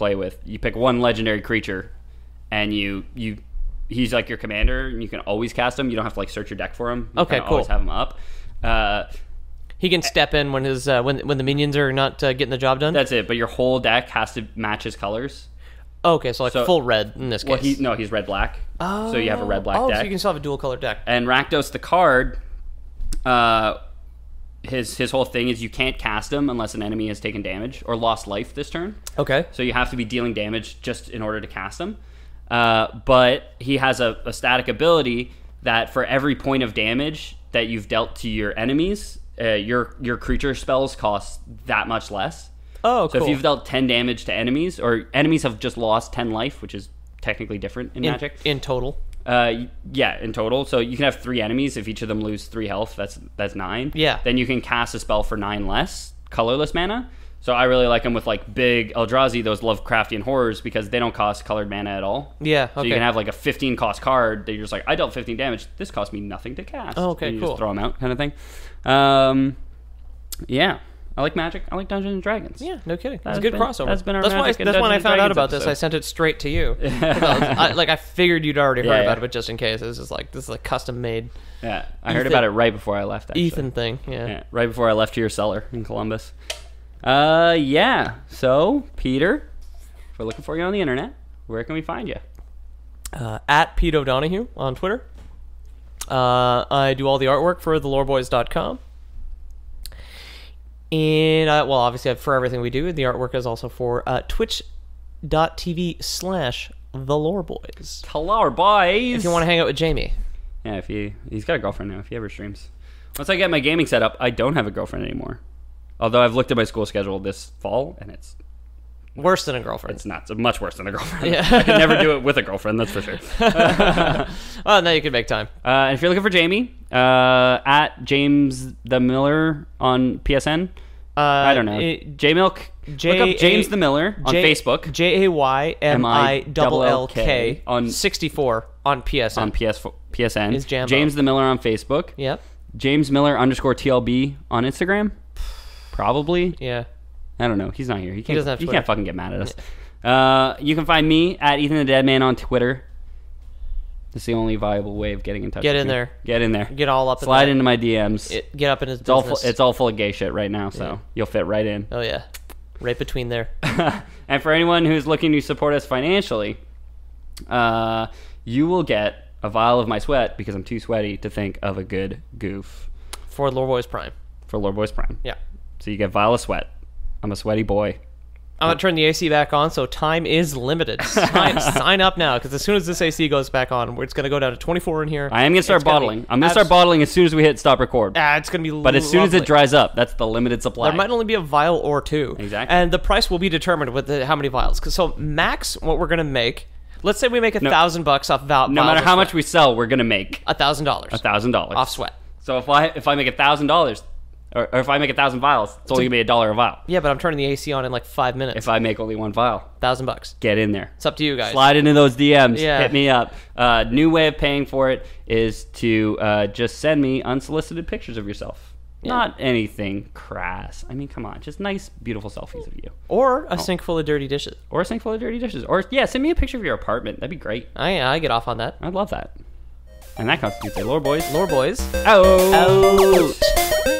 pick one legendary creature, and you he's like your commander, and you can always cast him. You don't have to like search your deck for him. You Okay, kinda always cool. have him up. He can step in when his when the minions are not getting the job done. That's it. But your whole deck has to match his colors. Okay, so like full red in this case. Well, he's red black. Oh, so you have a red black deck. So you can still have a dual color deck. And Rakdos the card, his whole thing is you can't cast him unless an enemy has taken damage or lost life this turn. Okay. So you have to be dealing damage just in order to cast him. But he has a static ability that for every point of damage that you've dealt to your enemies, your creature spells cost that much less. Oh, so cool. if you've dealt 10 damage to enemies, or enemies have just lost 10 life, which is technically different in Magic. In total. Yeah, in total. So you can have 3 enemies. If each of them lose 3 health, that's 9. Yeah. Then you can cast a spell for 9 less colorless mana. So I really like them with like big Eldrazi, those Lovecraftian horrors, because they don't cost colored mana at all. Yeah, okay. So you can have like a 15 cost card that you're just like, I dealt 15 damage. This cost me nothing to cast. Oh, okay, and you cool. just throw them out, kind of thing. Yeah. I like Magic. I like Dungeons and Dragons. Yeah, no kidding. That's That's a good been- crossover. that's been our that's Magic and when I Dungeons found out and about Dragons this. I episode. sent it straight to you. I figured you'd already heard Yeah, about yeah. it, but just in case, this is a custom made Yeah. I heard Ethan- about it right before I left, actually. Ethan thing. Yeah. Yeah, right before I left to your cellar in Columbus. Yeah. So, Peter, if we're looking for you on the internet, where can we find you? At Pete O'Donohue on Twitter. I do all the artwork for theloreboys.com. And, well, obviously, for everything we do, the artwork is also for twitch.tv/theloreboys. Hello, boys. If you want to hang out with Jamie. Yeah, he's got a girlfriend now. If he ever streams. Once I get my gaming set up, I don't have a girlfriend anymore. Although I've looked at my school schedule this fall, and it's Worse than a girlfriend. It's not. It's much worse than a girlfriend. Yeah. I could never do it with a girlfriend, that's for sure. Well, now you can make time. And if you're looking for Jamie, at James the Miller on PSN. I don't know. Jmilk. Look up James the Miller on Facebook. JAYMILLK on 64 on PSN. On PSN. Is Jambo. James the Miller on Facebook. Yep. James Miller _TLB on Instagram. Probably. Yeah. I don't know. He's not here. He doesn't have He Twitter. can't fucking get mad at us. You can find me at Ethan the Deadman on Twitter. That's the only viable way of getting in touch. Get with in me. there. Get in there. Get all up in Slide there. into my DMs. Get up in his It's all business. it's all full of gay shit right now, so Yeah. you'll fit right in. Oh, yeah. Right between there. And for anyone who's looking to support us financially, you will get a vial of my sweat because I'm too sweaty to think of a good goof For Lore Boys Prime. for Lord Boys Prime. Yeah. So you get vial of sweat. I'm a sweaty boy. I'm going to turn the AC back on, so time is limited. Sign up now, because as soon as this AC goes back on, it's going to go down to 24 in here. I am going to start It's gonna bottling. be I'm going to start bottling as soon as we hit stop record. It's going to be But as soon as it lovely. dries up, that's the limited supply. There might only be a vial or two. Exactly. And the price will be determined with how many vials. So max, what we're going to make, let's say we make $1,000 off vials. No matter how much we sell, we're going to make $1,000 $1,000 off sweat. So if I make $1,000, or if I make 1,000 vials, it's only going to be $1 a vial. Yeah, but I'm turning the AC on in like 5 minutes. If I make only one vial, $1,000. get in there. It's up to you guys. Slide into those DMs. Yeah. Hit me up. New way of paying for it is to just send me unsolicited pictures of yourself. Yeah. Not anything crass. I mean, come on. Just nice, beautiful selfies of you. Or a sink full of dirty dishes. Or a sink full of dirty dishes. Or, yeah, send me a picture of your apartment. That'd be great. I get off on that. I'd love that. And that constitutes a Lore Boys. Lore Boys. Out. Out.